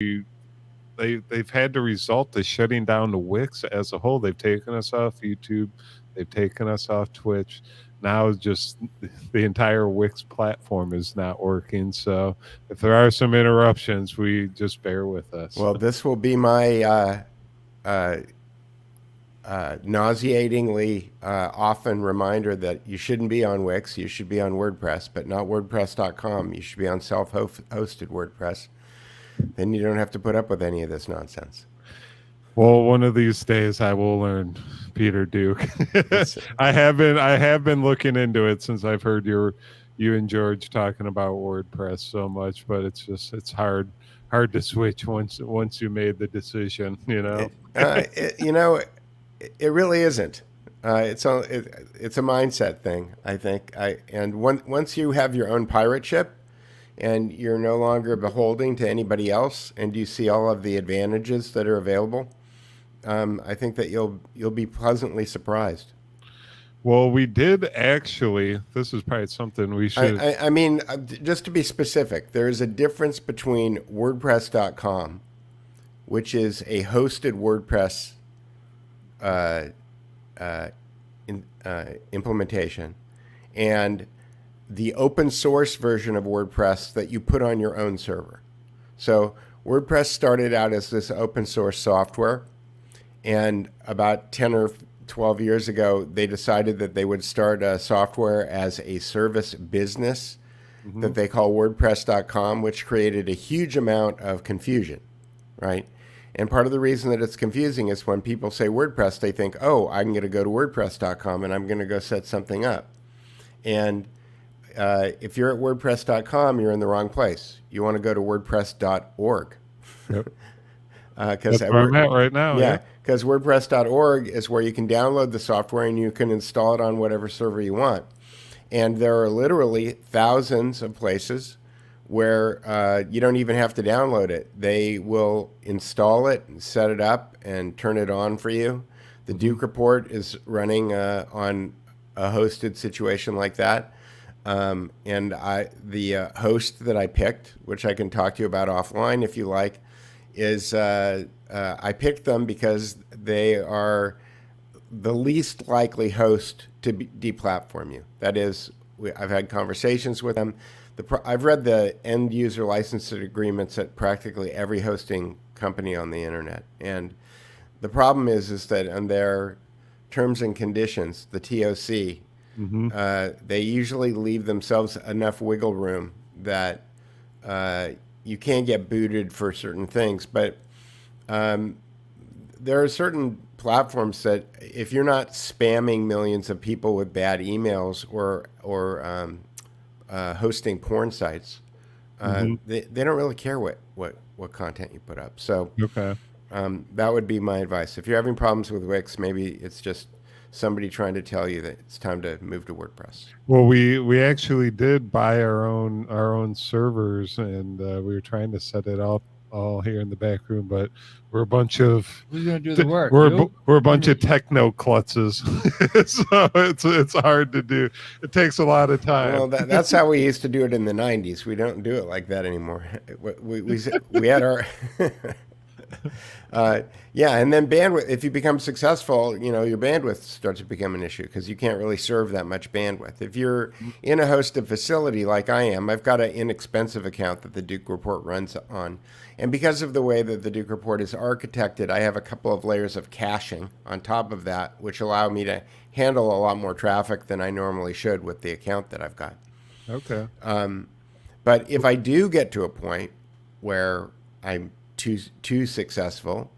they've had to result to shutting down the Wix as a whole. They've taken us off YouTube, they've taken us off Twitch. Now just the entire Wix platform is not working. So if there are some interruptions, we just bear with us. Well, this will be my uh, nauseatingly often reminder that you shouldn't be on Wix. You should be on WordPress, but not WordPress.com. You should be on self-hosted WordPress. Then you don't have to put up with any of this nonsense. Well, one of these days I will learn, Peter Duke. I have been looking into it since I've heard you and George talking about WordPress so much, but it's hard to switch once you made the decision. It really isn't. It's a mindset thing, I think. Once you have your own pirate ship, and you're no longer beholden to anybody else, and you see all of the advantages that are available, I think that you'll be pleasantly surprised. Well, we did actually. This is probably something we should. I mean, just to be specific, there is a difference between WordPress.com, which is a hosted WordPress implementation, and the open source version of WordPress that you put on your own server. So WordPress started out as this open source software, and about 10 or 12 years ago, they decided that they would start a software as a service business that they call WordPress.com, which created a huge amount of confusion, right? And part of the reason that it's confusing is when people say WordPress, they think, oh, I'm going to go to WordPress.com and I'm going to go set something up. And if you're at WordPress.com, you're in the wrong place. You want to go to WordPress.org. Yep. That's where I'm at right now. Yeah, because WordPress.org is where you can download the software and you can install it on whatever server you want. And there are literally thousands of places where you don't even have to download it. They will install it, and set it up, and turn it on for you. The Duke Report is running on a hosted situation like that. And the host that I picked, which I can talk to you about offline if you like, is I picked them because they are the least likely host to deplatform you. That is, I've had conversations with them. I've read the end user license agreements at practically every hosting company on the internet, and the problem is that on their terms and conditions, the TOC, they usually leave themselves enough wiggle room that you can get booted for certain things. But there are certain platforms that if you're not spamming millions of people with bad emails or hosting porn sites, they don't really care what content you put up. So that would be my advice. If you're having problems with Wix, maybe it's just somebody trying to tell you that it's time to move to WordPress. Well, we actually did buy our own servers, and we were trying to set it up all here in the back room, but we're a bunch of who's gonna do the work? We're a bunch of techno klutzes, so it's hard to do. It takes a lot of time. Well, that's how we used to do it in the '90s. We don't do it like that anymore. We had our and then bandwidth. If you become successful, your bandwidth starts to become an issue because you can't really serve that much bandwidth. If you're in a hosted facility like I am, I've got an inexpensive account that the Duke Report runs on. And because of the way that the Duke Report is architected, I have a couple of layers of caching on top of that, which allow me to handle a lot more traffic than I normally should with the account that I've got. Okay. But if I do get to a point where I'm too successful,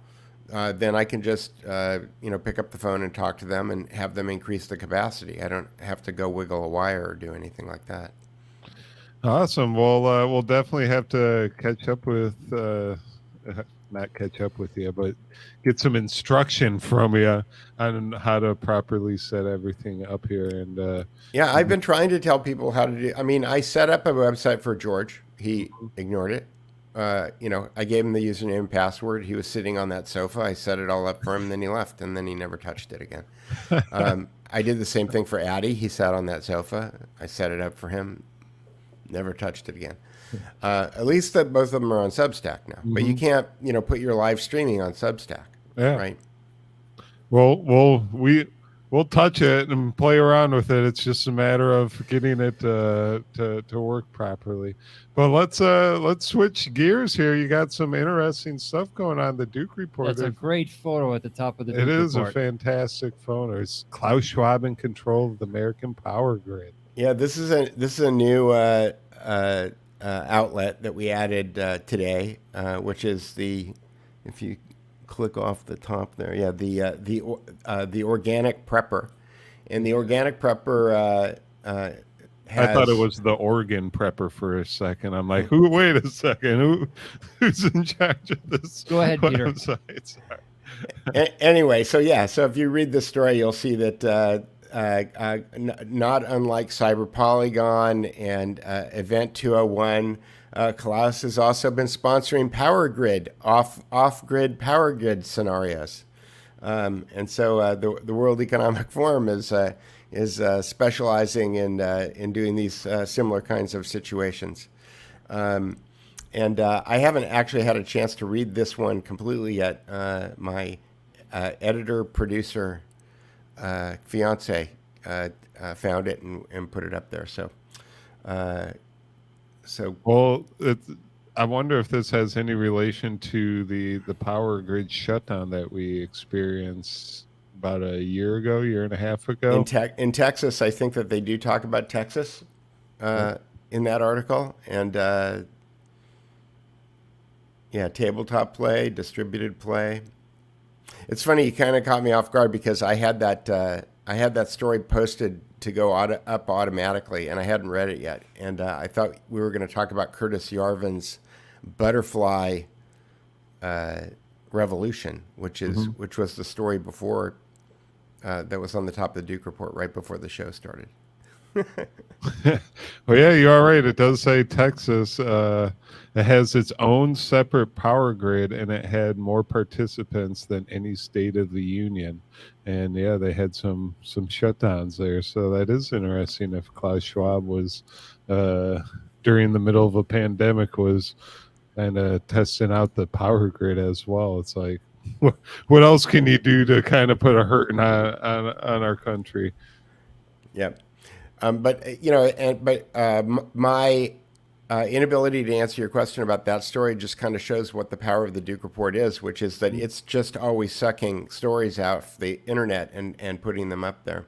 then I can just pick up the phone and talk to them and have them increase the capacity. I don't have to go wiggle a wire or do anything like that. Awesome. Well, we'll definitely have to catch up with, not catch up with you, but get some instruction from you on how to properly set everything up here. And yeah, I've been trying to tell people how to do. I mean, I set up a website for George. He ignored it. I gave him the username and password. He was sitting on that sofa. I set it all up for him, and then he left, and then he never touched it again. I did the same thing for Addy. He sat on that sofa. I set it up for him. Never touched it again. At least that both of them are on Substack now. But you can't, put your live streaming on Substack, right? Well, we'll touch it and play around with it. It's just a matter of getting it to work properly. But let's switch gears here. You got some interesting stuff going on. The Duke Report. That's a great photo at the top of the Duke Report. It is a fantastic fantastic photo. It's Klaus Schwab in control of the American power grid. Yeah, this is a new outlet that we added today, which is if you click off the top there, the Organic Prepper, and the Organic Prepper has, I thought it was the Oregon Prepper for a second. I'm like, wait a second, who's in charge of this? Go ahead, Peter. Anyway, so if you read the story, you'll see that not unlike Cyber Polygon and Event 201, Kulacz has also been sponsoring power grid, off-grid power grid scenarios. And so the World Economic Forum is specializing in doing these similar kinds of situations. And I haven't actually had a chance to read this one completely yet. My editor, producer, fiance found it and put it up there. Well, I wonder if this has any relation to the power grid shutdown that we experienced about a year and a half ago. In Texas, I think that they do talk about Texas in that article. And tabletop play, distributed play. It's funny, you kind of caught me off guard because I had that story posted to go up automatically, and I hadn't read it yet. And I thought we were going to talk about Curtis Yarvin's butterfly revolution, which was the story before that was on the top of the Duke Report right before the show started. Well, yeah, you are right. It does say Texas. It has its own separate power grid, and it had more participants than any state of the union. And yeah, they had some shutdowns there. So that is interesting. If Klaus Schwab was during the middle of a pandemic was kind of testing out the power grid as well. It's like, what else can you do to kind of put a hurt on our country? Yep. My inability to answer your question about that story just kind of shows what the power of the Duke Report is, which is that it's just always sucking stories out of the internet and putting them up there.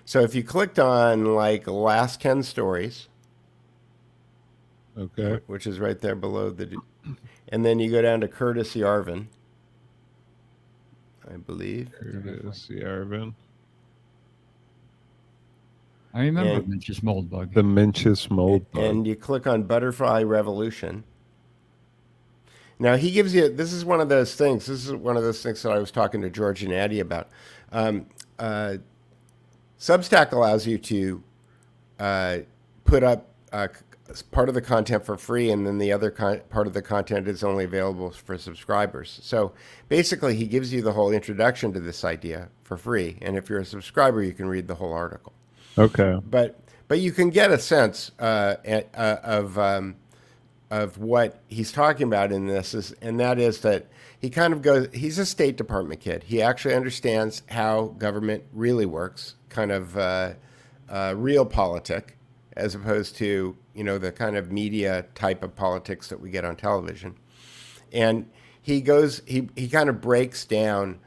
So if you clicked on like last 10 stories, okay, which is right there below and then you go down to Curtis Yarvin, I believe. Curtis Yarvin. I remember Mencius Moldbug. The Mencius Moldbug. And you click on Butterfly Revolution. Now, he gives you, this is one of those things that I was talking to George and Addie about. Substack allows you to put up part of the content for free, and then the other part of the content is only available for subscribers. So basically, he gives you the whole introduction to this idea for free. And if you're a subscriber, you can read the whole article. Okay. But you can get a sense of what he's talking about in this, and that is that he kind of goes, he's a State Department kid. He actually understands how government really works, kind of real politic, as opposed to, the kind of media type of politics that we get on television. And he kind of breaks down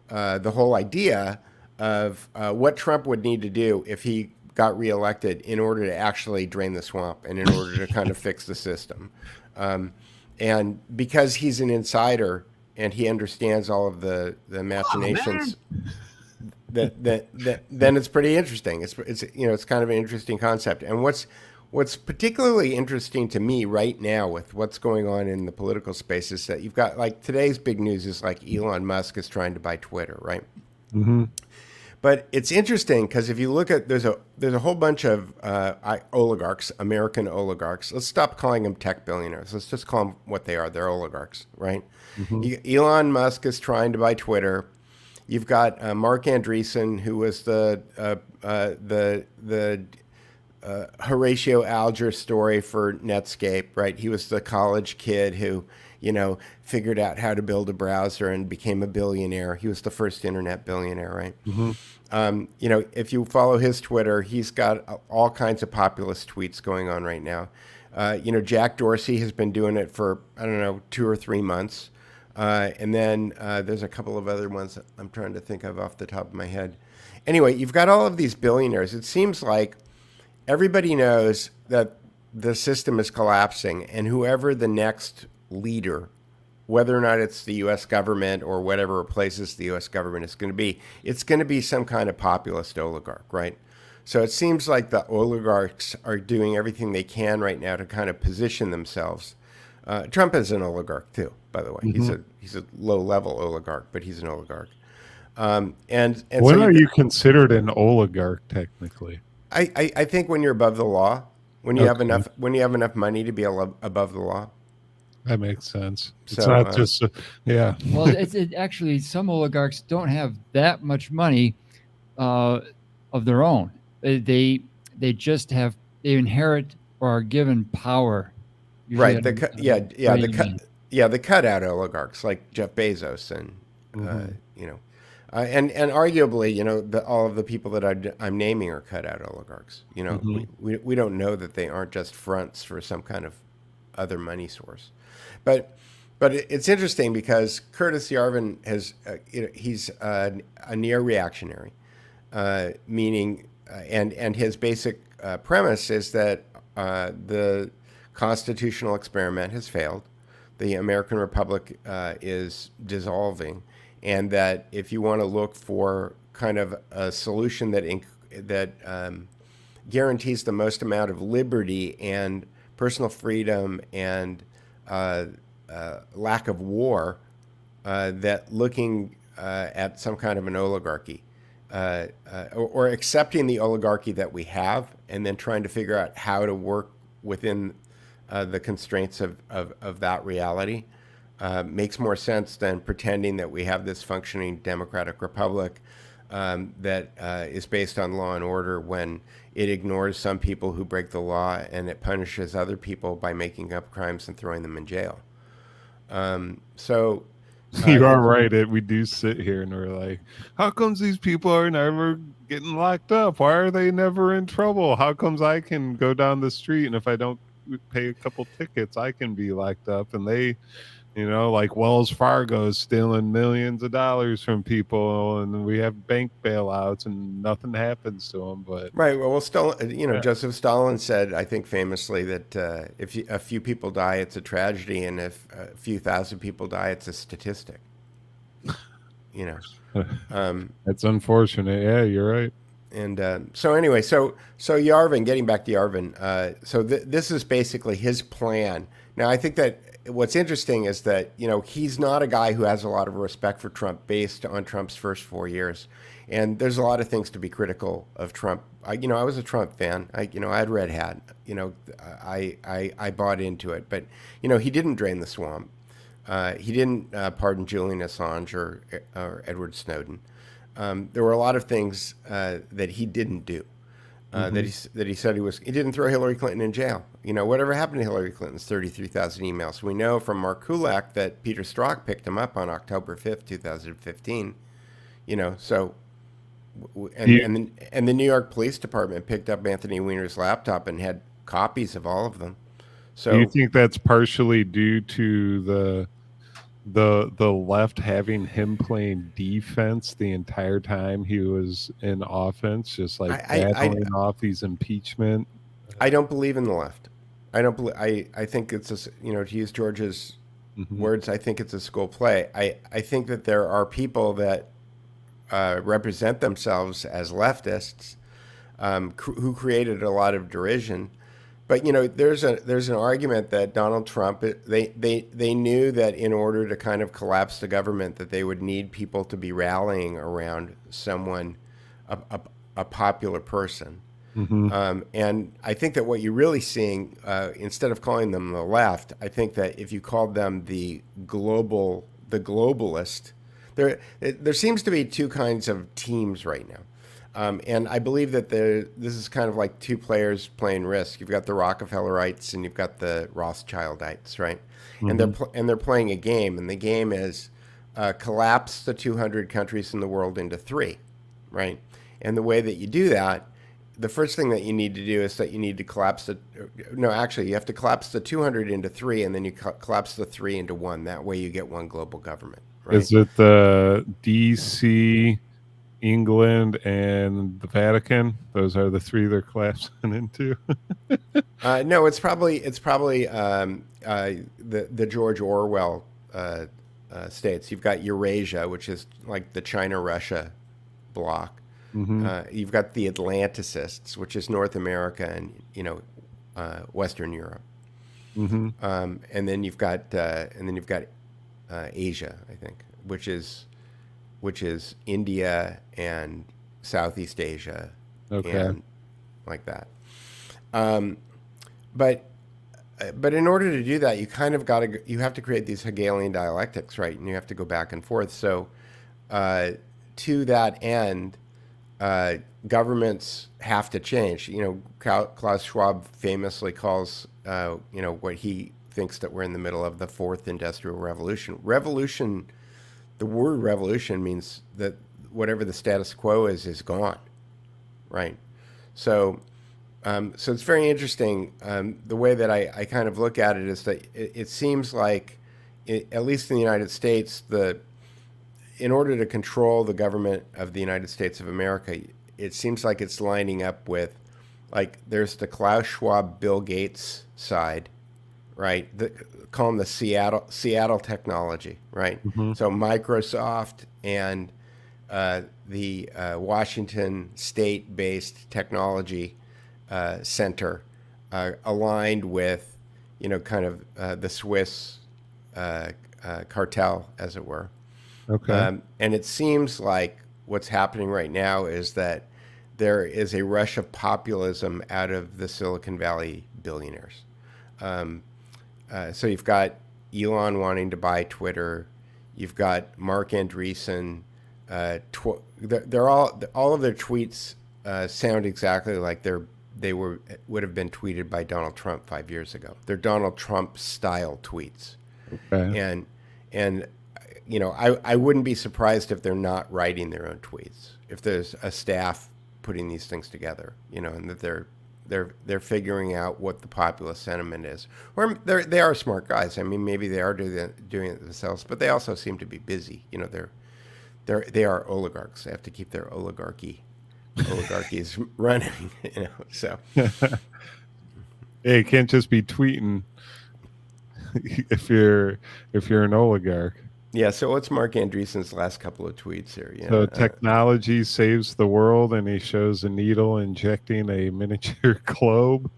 the whole idea of what Trump would need to do if he got reelected in order to actually drain the swamp and in order to kind of fix the system. And because he's an insider and he understands all of the machinations, then it's pretty interesting. It's kind of an interesting concept. And what's particularly interesting to me right now with what's going on in the political space is that you've got, like, today's big news is like Elon Musk is trying to buy Twitter, right? Mm-hmm. But it's interesting because if you look at, there's a whole bunch of oligarchs, American oligarchs. Let's stop calling them tech billionaires. Let's just call them what they are. They're oligarchs, right? Mm-hmm. Elon Musk is trying to buy Twitter. You've got Mark Andreessen, who was the Horatio Alger story for Netscape, right? He was the college kid who, figured out how to build a browser and became a billionaire. He was the first internet billionaire, right? If you follow his Twitter, he's got all kinds of populist tweets going on right now. Jack Dorsey has been doing it for, I don't know, 2 or 3 months. And then there's a couple of other ones that I'm trying to think of off the top of my head. Anyway, you've got all of these billionaires. It seems like everybody knows that the system is collapsing, and whoever the next leader, whether or not it's the U.S. government or whatever replaces the U.S. government is going to be, it's going to be some kind of populist oligarch, right? So it seems like the oligarchs are doing everything they can right now to kind of position themselves. Trump is an oligarch too, by the way. He's a low-level oligarch, but he's an oligarch. And when so are you considered an oligarch technically? I think when you're above the law, when you have enough money to be above the law. That makes sense. It's So, not just yeah. Well, actually, some oligarchs don't have that much money of their own. They just they inherit or are given power. Usually Right. at The cutout oligarchs like Jeff Bezos and and arguably all of the people that I'm naming are cutout oligarchs. We don't know that they aren't just fronts for some kind of other money source, but it's interesting because Curtis Yarvin he's a neo-reactionary, meaning and his basic premise is that the constitutional experiment has failed. The American Republic is dissolving, and that if you want to look for kind of a solution that guarantees the most amount of liberty and personal freedom and lack of war, that looking at some kind of an oligarchy, or accepting the oligarchy that we have, and then trying to figure out how to work within the constraints of that reality, makes more sense than pretending that we have this functioning democratic republic that is based on law and order when it ignores some people who break the law and it punishes other people by making up crimes and throwing them in jail. You are right. We do sit here and we're like, how comes these people are never getting locked up? Why are they never in trouble? How comes I can go down the street and if I don't pay a couple tickets, I can be locked up? And they, like Wells Fargo is stealing millions of dollars from people, and we have bank bailouts and nothing happens to them. But right. Well, Joseph Stalin said, I think famously, that if a few people die, it's a tragedy, and if a few thousand people die, it's a statistic. That's unfortunate. Yeah, you're right. And so anyway, so Yarvin, getting back to Yarvin, so this is basically his plan. Now, I think that what's interesting is that, he's not a guy who has a lot of respect for Trump based on Trump's first 4 years. And there's a lot of things to be critical of Trump. I was a Trump fan. I had Red Hat. I bought into it. But, he didn't drain the swamp. He didn't pardon Julian Assange or Edward Snowden. There were a lot of things that he didn't do. That he said he didn't throw Hillary Clinton in jail. Whatever happened to Hillary Clinton's 33,000 emails? We know from Mark Kulacz that Peter Strzok picked him up on October 5th, 2015. So and the New York Police Department picked up Anthony Weiner's laptop and had copies of all of them. So do you think that's partially due to the left having him playing defense the entire time he was in offense, just like battling off these impeachment? I don't believe in the left. I don't believe. I think it's to use George's words, I think it's a school play. I think that there are people that represent themselves as leftists who created a lot of derision. But there's an argument that Donald Trump, they knew that in order to kind of collapse the government, that they would need people to be rallying around someone, a popular person. And I think that what you're really seeing, instead of calling them the left, I think that if you called them the globalist, there seems to be two kinds of teams right now. And I believe that this is kind of like two players playing Risk. You've got the Rockefellerites and you've got the Rothschildites, right? Mm-hmm. And they're playing a game, and the game is collapse the 200 countries in the world into three, right? And the way that you do that, the first thing that you need to do is that you need to collapse you have to collapse the 200 into three, and then you collapse the three into one. That way you get one global government, right? Is it the DC, England, and the Vatican? Those are the three they're collapsing into. No, it's probably the George Orwell states. You've got Eurasia, which is like the China-Russia bloc. Mm-hmm. You've got the Atlanticists, which is North America and Western Europe. Mm-hmm. And then you've got Asia, I think, which is India and Southeast Asia, Okay. and like that. But in order to do that, you kind of you have to create these Hegelian dialectics, right? And you have to go back and forth. So to that end, governments have to change. Klaus Schwab famously calls what he thinks that we're in the middle of the fourth industrial revolution. The word revolution means that whatever the status quo is gone, right? So it's very interesting. The way that I kind of look at it is that it seems like, at least in the United States, in order to control the government of the United States of America, it seems like it's lining up with, like, there's the Klaus Schwab, Bill Gates side, right? Call them the Seattle technology, right? Mm-hmm. So Microsoft and the Washington state-based technology center aligned with, kind of the Swiss cartel, as it were. Okay. And it seems like what's happening right now is that there is a rush of populism out of the Silicon Valley billionaires. So you've got Elon wanting to buy Twitter. You've got Mark Andreessen. They're all of their tweets sound exactly like they would have been tweeted by Donald Trump 5 years ago. They're Donald Trump style tweets. Okay. And I wouldn't be surprised if they're not writing their own tweets, if there's a staff putting these things together, and that they're figuring out what the populist sentiment is. Or they are smart guys. I mean, maybe they are doing it themselves, but they also seem to be busy. They are oligarchs. They have to keep their oligarchies running. So Hey, it can't just be tweeting if you're an oligarch. yeah. So what's Mark Andreessen's last couple of tweets here? So technology saves the world, and he shows a needle injecting a miniature globe.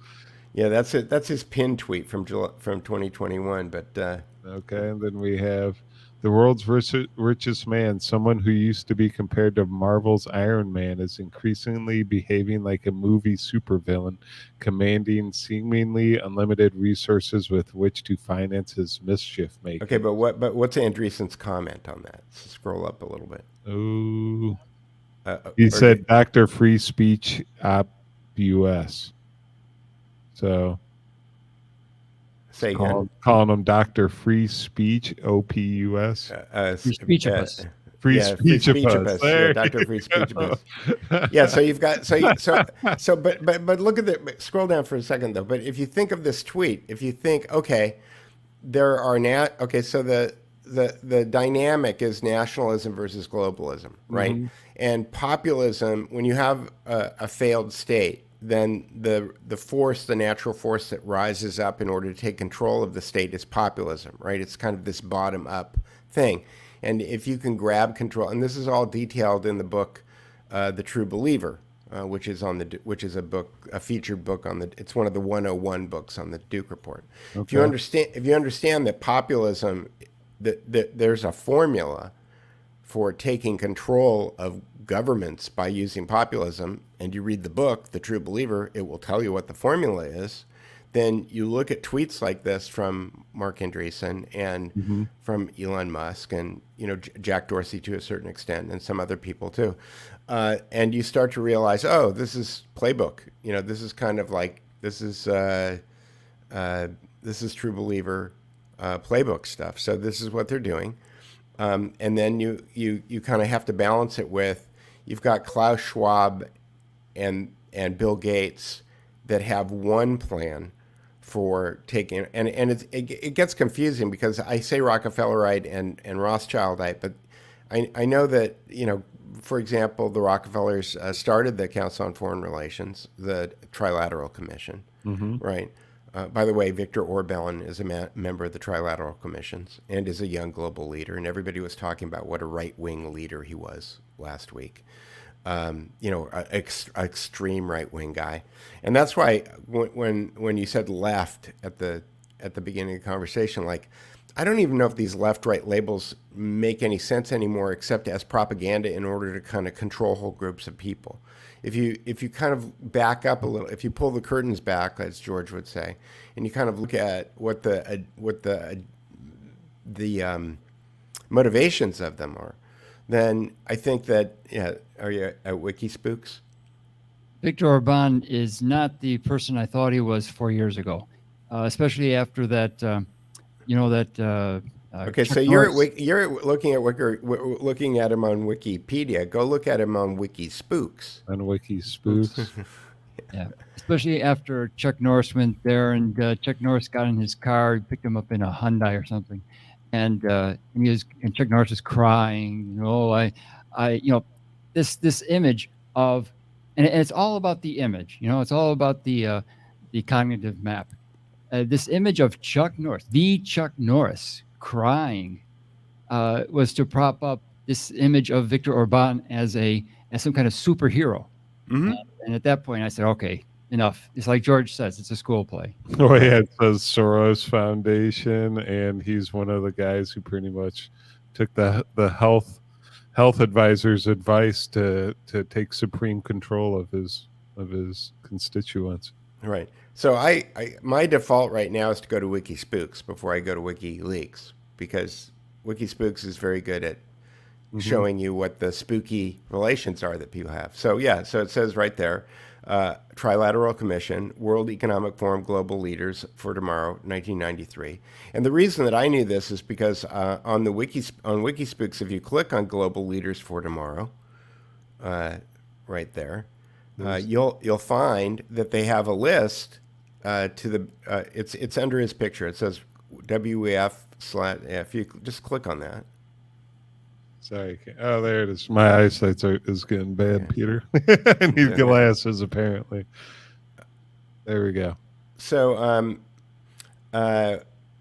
Yeah, that's it. That's his pin tweet from 2021. But Okay, and then we have the world's richest man, someone who used to be compared to Marvel's Iron Man, is increasingly behaving like a movie supervillain, commanding seemingly unlimited resources with which to finance his mischief making. okay, but what's Andreessen's comment on that? Scroll up a little bit. Oh, he said Dr. Free Speech Op US. So say again. Calling him Dr. Free Speech OPUS. Free speech of us. Free speech of us. Yeah, Dr. Free Speech of us. Yeah, so you've got but look at the scroll down for a second though. But if you think of this tweet, if you think, okay, so the dynamic is nationalism versus globalism, right? Mm-hmm. And populism, when you have a failed state, then the natural force that rises up in order to take control of the state is populism, right? It's kind of this bottom up thing. And if you can grab control, and this is all detailed in the book, The True Believer, which is a featured book it's one of the 101 books on the Duke Report. Okay. If you understand that populism, that there's a formula for taking control of governments by using populism, and you read the book, The True Believer, it will tell you what the formula is, then you look at tweets like this from Mark Andreessen and Mm-hmm. from Elon Musk and Jack Dorsey to a certain extent and some other people too, and you start to realize, oh, this is playbook. This is kind of like this is True Believer playbook stuff. So this is what they're doing, and then you kind of have to balance it with you've got Klaus Schwab and Bill Gates that have one plan for taking, and it gets confusing because I say Rockefellerite and Rothschildite, but I know that, for example, the Rockefellers started the Council on Foreign Relations, the Trilateral Commission, Mm-hmm. right? By the way, Viktor Orban is a member of the Trilateral Commissions and is a young global leader, and everybody was talking about what a right-wing leader he was last week. Extreme right-wing guy, and that's why when you said left at the beginning of the conversation, like I don't even know if these left-right labels make any sense anymore, except as propaganda in order to kind of control whole groups of people. If you kind of back up a little, if you pull the curtains back, as George would say, and you kind of look at what the motivations of them are, then I think that, are you at Wikispooks? Viktor Orban is not the person I thought he was 4 years ago, especially after that, Okay, Chuck so Norris. you're looking at him on Wikipedia. Go look at him on Wikispooks. On Wikispooks. Yeah, especially after Chuck Norris went there, and Chuck Norris got in his car, picked him up in a Hyundai or something, and Chuck Norris was crying. This image of, and it's all about the image. It's all about the cognitive map. This image of Chuck Norris, the Chuck Norris, crying, was to prop up this image of Viktor Orban as some kind of superhero. Mm-hmm. And at that point, I said, okay, enough. It's like George says, it's a school play. Oh yeah, it says Soros Foundation, and he's one of the guys who pretty much took the health advisor's advice to take supreme control of his constituents. Right. So my default right now is to go to Wikispooks before I go to WikiLeaks, because Wikispooks is very good at showing you what the spooky relations are that people have. So so it says right there, Trilateral Commission, World Economic Forum Global Leaders for Tomorrow, 1993. And the reason that I knew this is because on Wikispooks, if you click on Global Leaders for Tomorrow, right there, you'll find that they have a list it's under his picture. It says WEF/. If you just click on that. Sorry. Oh, there it is. My eyesight is getting bad, Peter. I need glasses, apparently. There we go. So,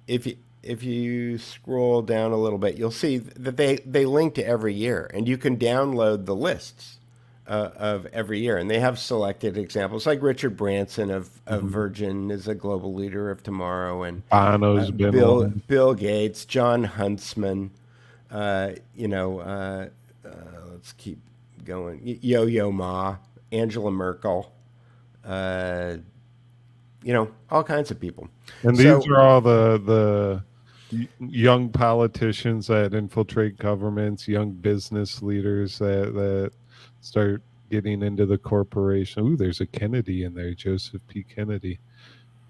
if you scroll down a little bit, you'll see that they link to every year, and you can download the lists of every year, and they have selected examples, like Richard Branson of Virgin is a global leader of tomorrow, and Bono's been Bill Gates, John Huntsman. Let's keep going. Yo-Yo Ma, Angela Merkel, all kinds of people. And these are all the young politicians that infiltrate governments, young business leaders that start getting into the corporation. Ooh, there's a Kennedy in there, Joseph P. Kennedy.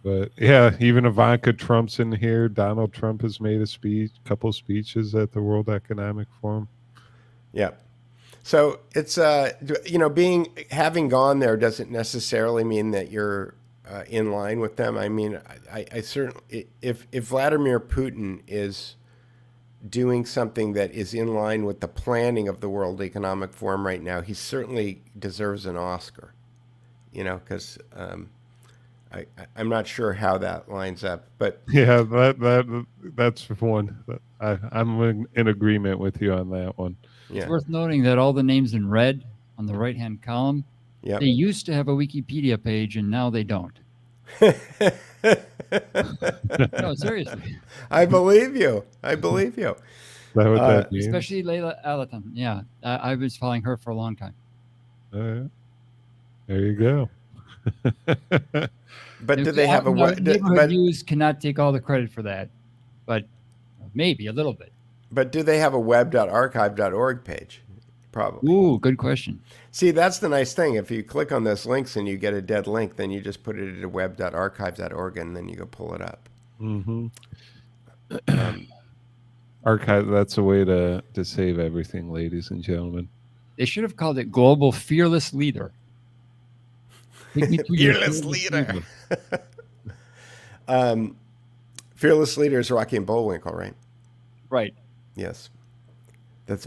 But yeah, even Ivanka Trump's in here. Donald Trump has made a couple speeches at the World Economic Forum. Yeah. So it's having gone there doesn't necessarily mean that you're in line with them. I mean, I certainly, if Vladimir Putin is doing something that is in line with the planning of the World Economic Forum right now, he certainly deserves an Oscar. Because I'm not sure how that lines up, but yeah, that's one. I'm in agreement with you on that one. Yeah. It's worth noting that all the names in red on the right-hand column, they used to have a Wikipedia page, and now they don't. No, seriously. I believe you. That would that mean? Especially Layla Alatam. Yeah, I was following her for a long time. There you go. But do they have a web? Neighborhood News cannot take all the credit for that, but maybe a little bit. But do they have a web.archive.org page? Probably. Ooh, good question. See, that's the nice thing. If you click on those links and you get a dead link, then you just put it into web.archive.org and then you go pull it up. Mm-hmm. Archive, that's a way to save everything, ladies and gentlemen. They should have called it Global Fearless Leader. Fearless Leader. Fearless Leader is Rocky and Bullwinkle, right? Right. Yes. That's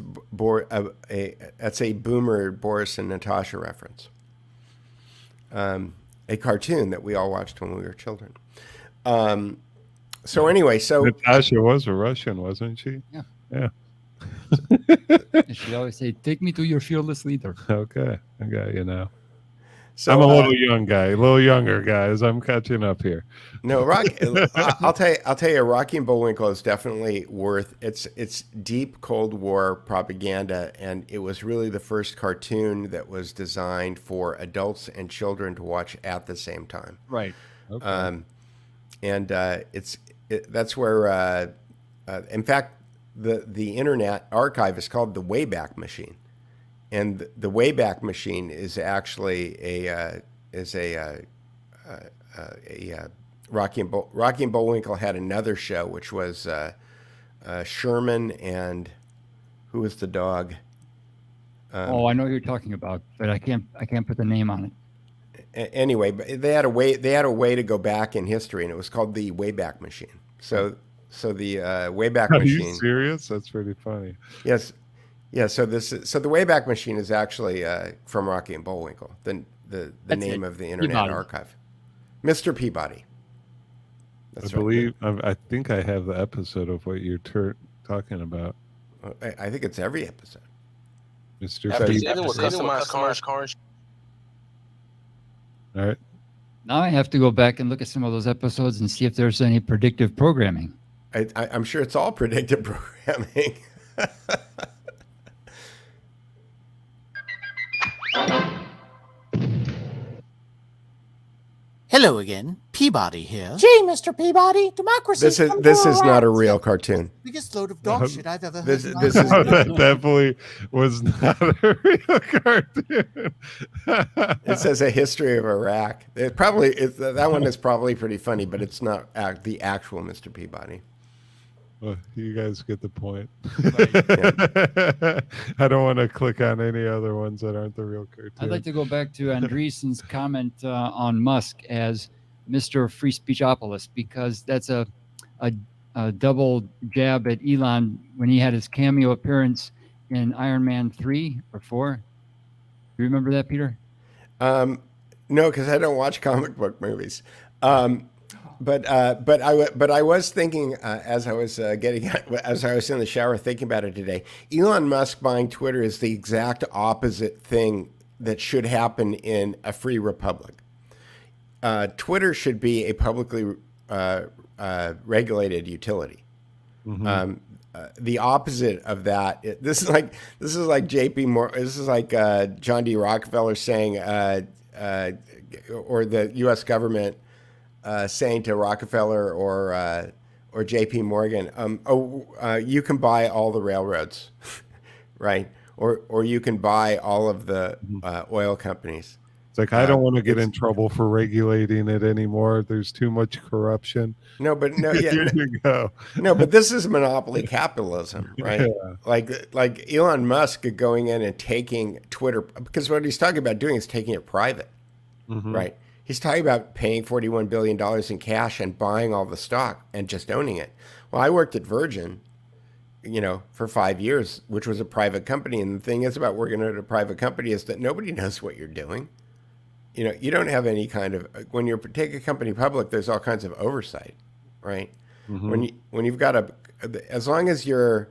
that's a boomer Boris and Natasha reference. A cartoon that we all watched when we were children. So anyway, Natasha was a Russian, wasn't she? Yeah. She always say, "Take me to your fearless leader." Okay, I got you now. So I'm a little younger, guys. I'm catching up here. No, I'll tell you, Rocky and Bullwinkle is definitely worth it's deep Cold War propaganda, and it was really the first cartoon that was designed for adults and children to watch at the same time. Right. Okay. And that's where, in fact, the Internet Archive is called the Wayback Machine. And the Wayback Machine is actually Rocky and Bullwinkle had another show, which was Sherman and who was the dog? I know what you're talking about, but I can't put the name on it. Anyway, but they had a way to go back in history, and it was called the Wayback Machine. So the Wayback Machine. Are you serious? That's pretty funny. Yes. Yeah, so the Wayback Machine is actually from Rocky and Bullwinkle, the name of the Internet Peabody. Archive. Mr. Peabody. That's right. I think I have the episode of what you're talking about. I think it's every episode. Mr. Peabody with customized cars. All right. Now I have to go back and look at some of those episodes and see if there's any predictive programming. I'm sure it's all predictive programming. Hello again, Peabody here. Gee, Mr. Peabody, democracy. This is not a real cartoon. Biggest load of dog shit I've ever heard. This is that definitely was not a real cartoon. It says a history of Iraq. That one is probably pretty funny, but it's not the actual Mr. Peabody. Well, you guys get the point. Right. Yeah. I don't want to click on any other ones that aren't the real cartoon. I'd like to go back to Andreessen's comment on Musk as Mr. Free Speechopolis, because that's a double jab at Elon when he had his cameo appearance in Iron Man 3 or 4. Do you remember that, Peter? No, because I don't watch comic book movies. But I was thinking as I was in the shower thinking about it today. Elon Musk buying Twitter is the exact opposite thing that should happen in a free republic. Twitter should be a publicly regulated utility. Mm-hmm. The opposite of that. This is like JP Morgan. This is like John D. Rockefeller saying, or the U.S. government. Saying to Rockefeller or J.P. Morgan, you can buy all the railroads, right? Or you can buy all of the oil companies. It's like, I don't want to get in trouble for regulating it anymore. There's too much corruption. No, but no, yeah, here you go. No, but this is monopoly capitalism, right? Yeah. Like Elon Musk going in and taking Twitter, because what he's talking about doing is taking it private, right? He's talking about paying $41 billion in cash and buying all the stock and just owning it. Well, I worked at Virgin, for 5 years, which was a private company. And the thing is about working at a private company is that nobody knows what you're doing. You don't have any kind of, when you take a company public, there's all kinds of oversight, right? Mm-hmm. When you've got as long as you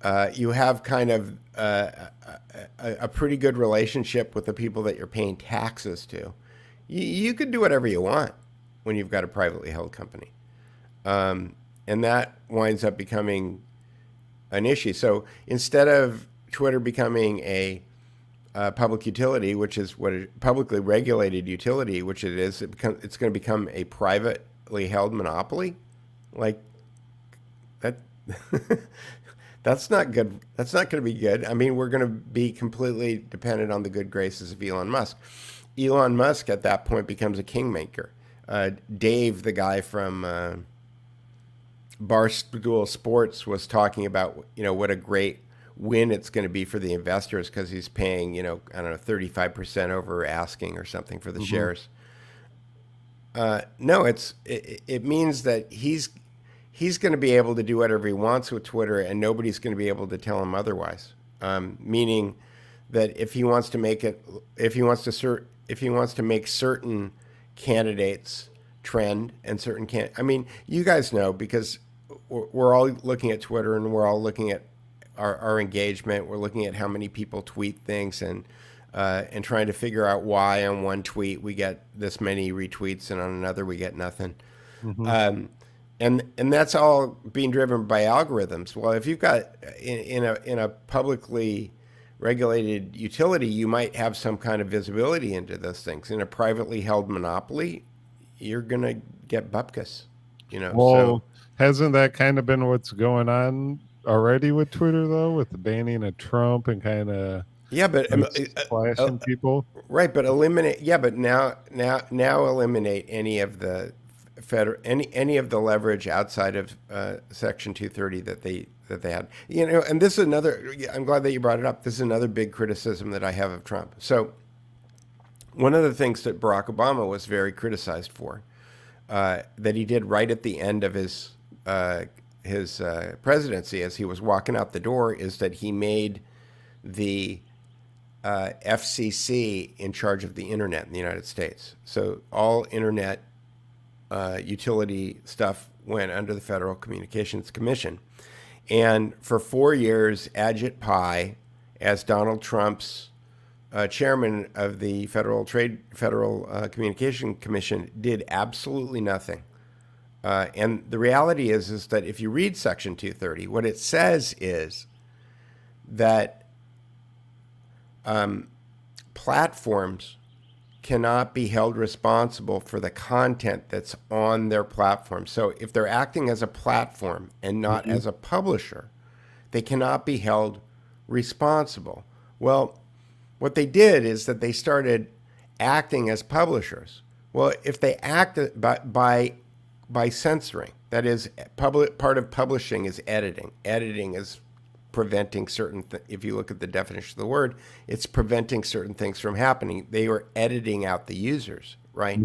have kind of a pretty good relationship with the people that you're paying taxes to, you could do whatever you want when you've got a privately held company. And that winds up becoming an issue. So instead of Twitter becoming a public utility, which is what publicly regulated utility, which it is, it's going to become a privately held monopoly. Like that, that's not good. That's not going to be good. I mean, we're going to be completely dependent on the good graces of Elon Musk. Elon Musk at that point becomes a kingmaker. Dave, the guy from Barstool Sports, was talking about, what a great win it's going to be for the investors because he's paying, I don't know, 35% over asking or something for the shares. No, it means that he's going to be able to do whatever he wants with Twitter, and nobody's going to be able to tell him otherwise. Meaning that if he wants to make certain candidates trend and certain I mean, you guys know, because we're all looking at Twitter and we're all looking at our engagement. We're looking at how many people tweet things and trying to figure out why on one tweet we get this many retweets and on another we get nothing. And that's all being driven by algorithms. Well, if you've got in a publicly regulated utility, you might have some kind of visibility into those things. In a privately held monopoly, you're going to get bupkis, Well, so hasn't that kind of been what's going on already with Twitter, though, with the banning of Trump and kind of flashing people? Right, but eliminate. Yeah, but now eliminate any of the any of the leverage outside of Section 230 that they had. And this is another. I'm glad that you brought it up. This is another big criticism that I have of Trump. So one of the things that Barack Obama was very criticized for, that he did right at the end of his presidency, as he was walking out the door, is that he made the FCC in charge of the internet in the United States. So all internet utility stuff went under the Federal Communications Commission. And for 4 years, Ajit Pai, as Donald Trump's chairman of the Federal Communication Commission, did absolutely nothing. And the reality is that if you read Section 230, what it says is that platforms cannot be held responsible for the content that's on their platform. So if they're acting as a platform and not as a publisher, they cannot be held responsible. Well, what they did is that they started acting as publishers. Well, if they act by censoring, that is, part of publishing is editing. Editing is preventing certain if you look at the definition of the word, it's preventing certain things from happening. They were editing out the users, right?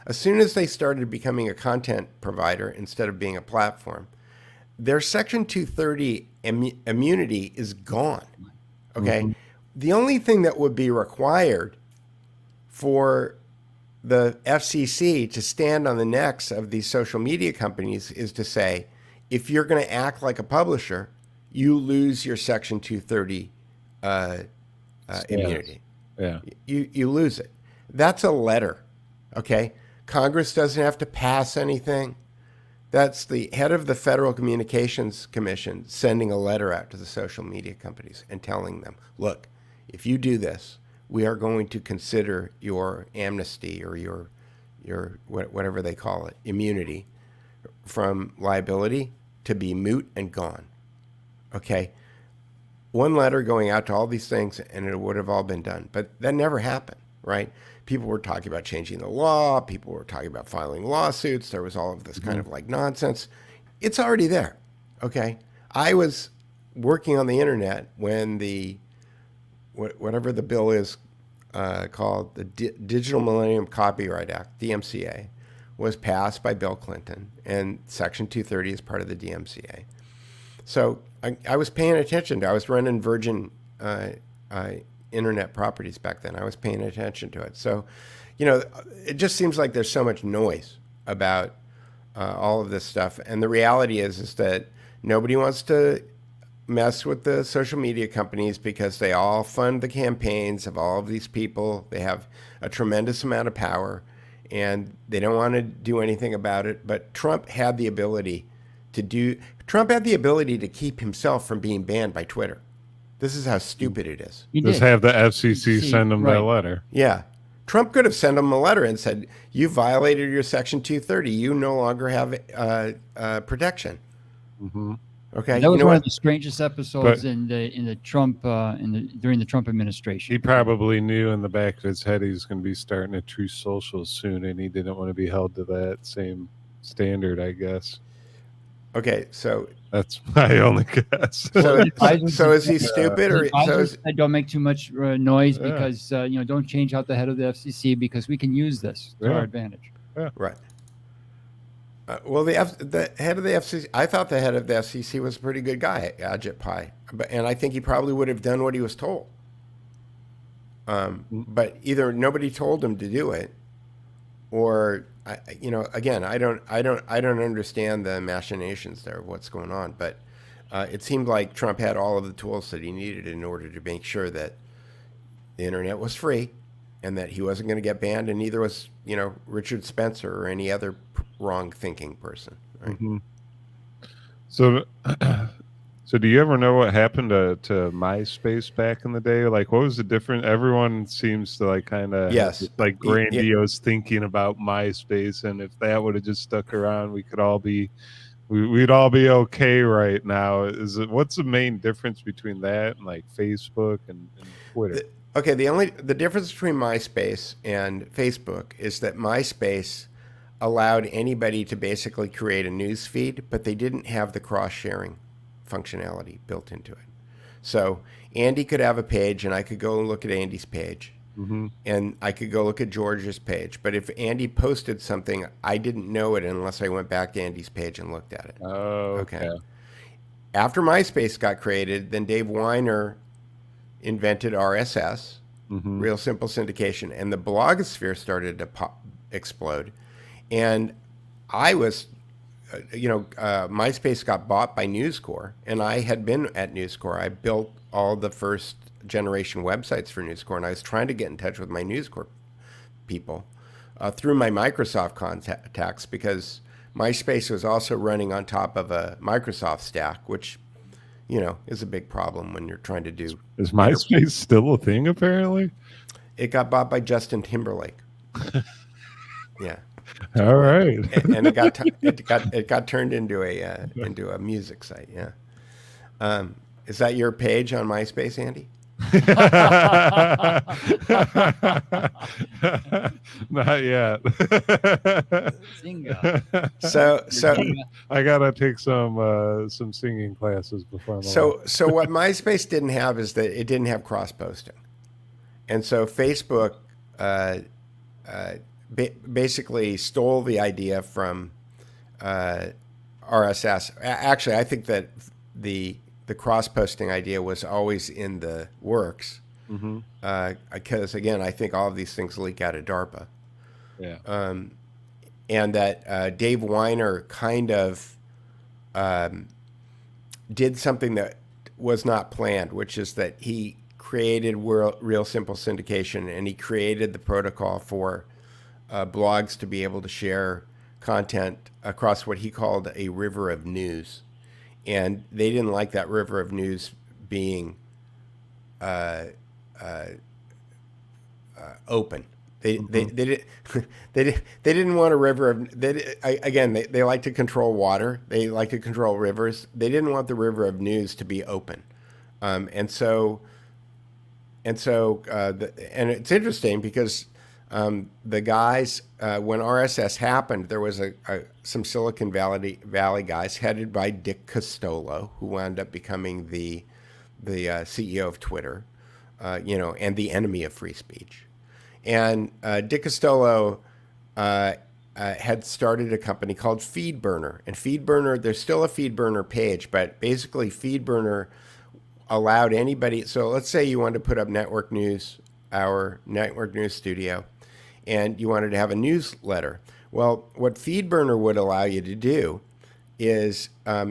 As soon as they started becoming a content provider instead of being a platform, their Section 230 immunity is gone, okay? The only thing that would be required for the FCC to stand on the necks of these social media companies is to say, if you're going to act like a publisher, you lose your Section 230 immunity. Yeah. You lose it. That's a letter, okay? Congress doesn't have to pass anything. That's the head of the Federal Communications Commission sending a letter out to the social media companies and telling them, look, if you do this, we are going to consider your amnesty or your whatever they call it, immunity from liability to be moot and gone. Okay, one letter going out to all these things and it would have all been done. But that never happened, right? People were talking about changing the law. People were talking about filing lawsuits. There was all of this kind of like nonsense. It's already there, okay? I was working on the internet when the, whatever the bill is called, the Digital Millennium Copyright Act, DMCA, was passed by Bill Clinton, and Section 230 is part of the DMCA. So I was paying attention to. I was running Virgin internet properties back then. I was paying attention to it. So, it just seems like there's so much noise about all of this stuff. And the reality is that nobody wants to mess with the social media companies because they all fund the campaigns of all of these people. They have a tremendous amount of power, and they don't want to do anything about it. But Trump had the ability to keep himself from being banned by Twitter. This is how stupid it is. He Just did. have the FCC send them right. that letter. Yeah. Trump could have sent him a letter and said, you violated your Section 230. You no longer have protection. Mm-hmm. Okay. That was you know one what? of the strangest episodes in the Trump during the Trump administration. He probably knew in the back of his head he was going to be starting a True Social soon, and he didn't want to be held to that same standard, I guess. Okay. So That's my only guess. so is he stupid or so is, don't make too much noise Yeah. because don't change out the head of the FCC because we can use this to Yeah. our advantage. right? Well, the head of the FCC, I thought the head of the FCC was a pretty good guy, Ajit Pai, and I think he probably would have done what he was told. But either nobody told him to do it, or again, I don't understand the machinations there of what's going on. But it seemed like Trump had all of the tools that he needed in order to make sure that the internet was free, and that he wasn't going to get banned, and neither was Richard Spencer or any other wrong-thinking person. Right? Mm-hmm. So do you ever know what happened to MySpace back in the day? Like, what was the difference? Everyone seems to kind of like grandiose thinking about MySpace, and if that would have just stuck around, we'd all be okay right now. What's the main difference between that and like Facebook and Twitter? Okay, the difference between MySpace and Facebook is that MySpace allowed anybody to basically create a news feed, but they didn't have the cross-sharing functionality built into it. So Andy could have a page, and I could go and look at Andy's page, and I could go look at George's page. But if Andy posted something, I didn't know it unless I went back to Andy's page and looked at it. Oh, okay. After MySpace got created, then Dave Weiner invented RSS, Real Simple Syndication, and the blogosphere started to explode. And I was, MySpace got bought by News Corp, and I had been at News Corp. I built all the first generation websites for News Corp, and I was trying to get in touch with my News Corp people through my Microsoft contacts, because MySpace was also running on top of a Microsoft stack, which is a big problem when you're trying to do. Is MySpace still a thing? Apparently, it got bought by Justin Timberlake. Yeah. All right. And it got turned into a music site. Yeah. Is that your page on MySpace, Andy? Not yet. So I gotta take some singing classes before. So what MySpace didn't have is that it didn't have cross posting, and so Facebook basically stole the idea from RSS. Actually, I think that the cross-posting idea was always in the works, because again, I think all of these things leak out of DARPA. Yeah. And that Dave Weiner kind of did something that was not planned, which is that he created Real Simple Syndication, and he created the protocol for blogs to be able to share content across what he called a river of news. And they didn't like that river of news being open. They didn't want a river of. They like to control water. They like to control rivers. They didn't want the river of news to be open, and it's interesting because the guys when RSS happened, there was some Silicon Valley guys headed by Dick Costolo, who wound up becoming the CEO of Twitter, and the enemy of free speech. And Dick Costolo had started a company called FeedBurner. And FeedBurner, there's still a FeedBurner page, but basically FeedBurner allowed anybody. So let's say you wanted to put up Network News, our Network News Studio, and you wanted to have a newsletter. Well, what FeedBurner would allow you to do is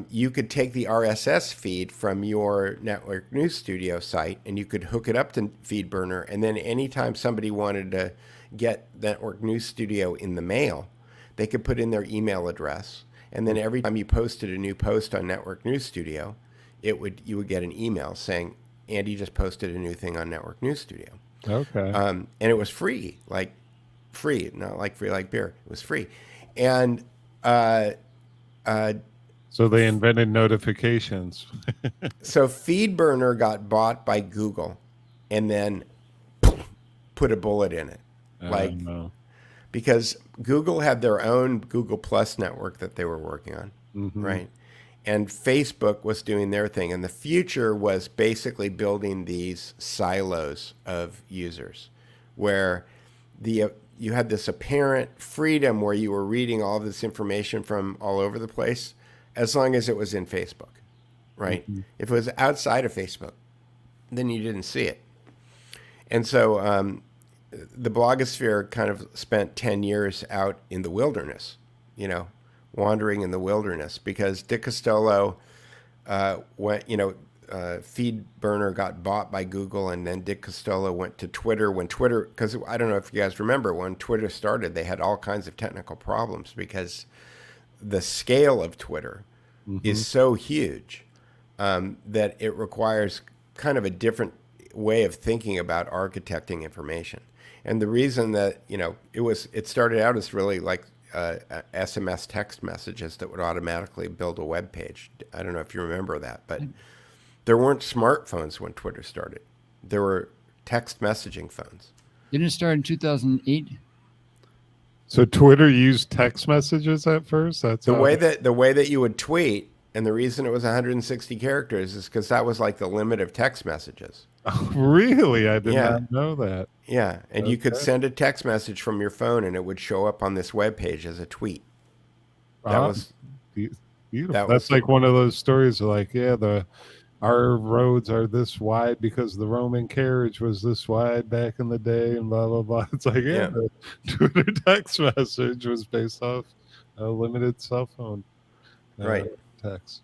you could take the RSS feed from your Network News Studio site, and you could hook it up to FeedBurner, and then anytime somebody wanted to get Network News Studio in the mail, they could put in their email address, and then every time you posted a new post on Network News Studio, you would get an email saying, Andy just posted a new thing on Network News Studio. Okay. And it was free, not like free like beer. It was free. And so they invented notifications. so FeedBurner got bought by Google and then put a bullet in it. No. Because Google had their own Google Plus network that they were working on, right? And Facebook was doing their thing. And the future was basically building these silos of users where you had this apparent freedom where you were reading all of this information from all over the place as long as it was in Facebook, right? If it was outside of Facebook, then you didn't see it. And so the blogosphere kind of spent 10 years out in the wilderness, wandering in the wilderness, because Dick Costolo went, FeedBurner got bought by Google, and then Dick Costolo went to Twitter because I don't know if you guys remember, when Twitter started, they had all kinds of technical problems because the scale of Twitter is so huge that it requires kind of a different way of thinking about architecting information. And the reason that, it started out as really like SMS text messages that would automatically build a web page. I don't know if you remember that, but there weren't smartphones when Twitter started. There were text messaging phones. Didn't it start in 2008? So Twitter used text messages at first? That's the way that you would tweet, and the reason it was 160 characters is because that was like the limit of text messages. Oh, really? I did not know that. Yeah, and you could send a text message from your phone, and it would show up on this web page as a tweet. That was beautiful. That's like one of those stories of like, our roads are this wide because the Roman carriage was this wide back in the day, and blah blah blah. It's like the Twitter text message was based off a limited cell phone text.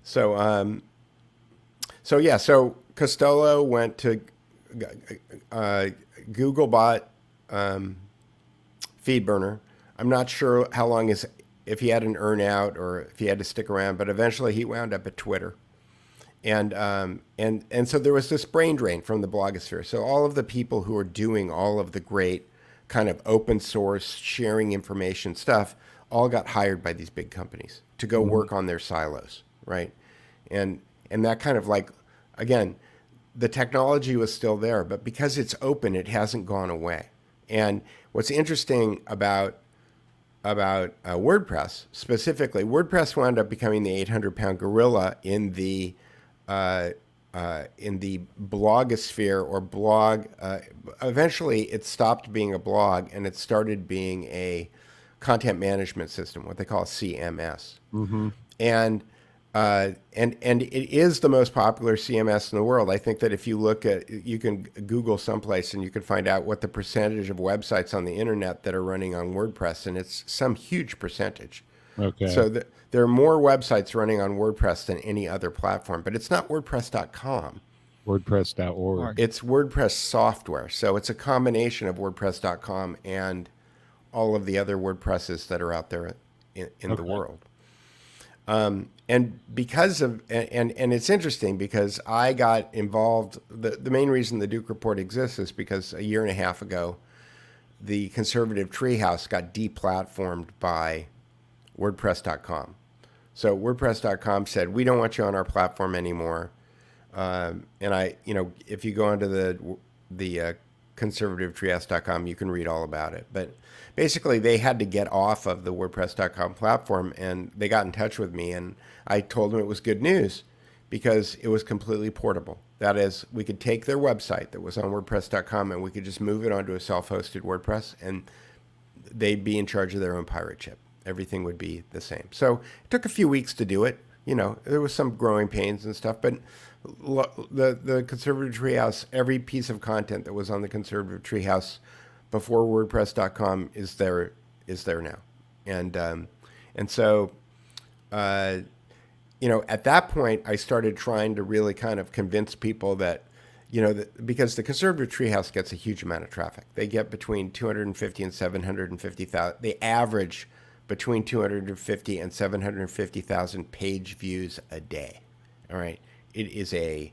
So so Costolo went to Google bought FeedBurner. I'm not sure how long if he had an earn out or if he had to stick around, but eventually he wound up at Twitter. And so there was this brain drain from the blogosphere. So all of the people who are doing all of the great kind of open source sharing information stuff all got hired by these big companies to go work on their silos, right? And that kind of like, again, the technology was still there, but because it's open, it hasn't gone away. And what's interesting about WordPress specifically, WordPress wound up becoming the 800-pound gorilla in the blogosphere or blog. Eventually, it stopped being a blog and it started being a content management system, what they call a CMS. And it is the most popular CMS in the world. I think that if you look at, you can Google someplace and you can find out what the percentage of websites on the internet that are running on WordPress, and it's some huge percentage. Okay. So there are more websites running on WordPress than any other platform, but it's not WordPress.com. WordPress.org. It's WordPress software. So it's a combination of WordPress.com and all of the other WordPresses that are out there in the world. And because of, and it's interesting because I got involved, the main reason the Duke Report exists is because a year and a half ago, the conservative treehouse got deplatformed by WordPress.com. So WordPress.com said, we don't want you on our platform anymore. And if you go onto the conservativetreehouse.com, you can read all about it. But basically, they had to get off of the WordPress.com platform, and they got in touch with me, and I told them it was good news because it was completely portable. That is, we could take their website that was on WordPress.com, and we could just move it onto a self-hosted WordPress, and they'd be in charge of their own pirate ship. Everything would be the same. So it took a few weeks to do it. There was some growing pains and stuff, but the Conservative Treehouse, every piece of content that was on the Conservative Treehouse before WordPress.com is there now, and so at that point I started trying to really kind of convince people that because the Conservative Treehouse gets a huge amount of traffic. They get between 250 and 750,000. They average between 250 and 750,000 page views a day. All right, it is a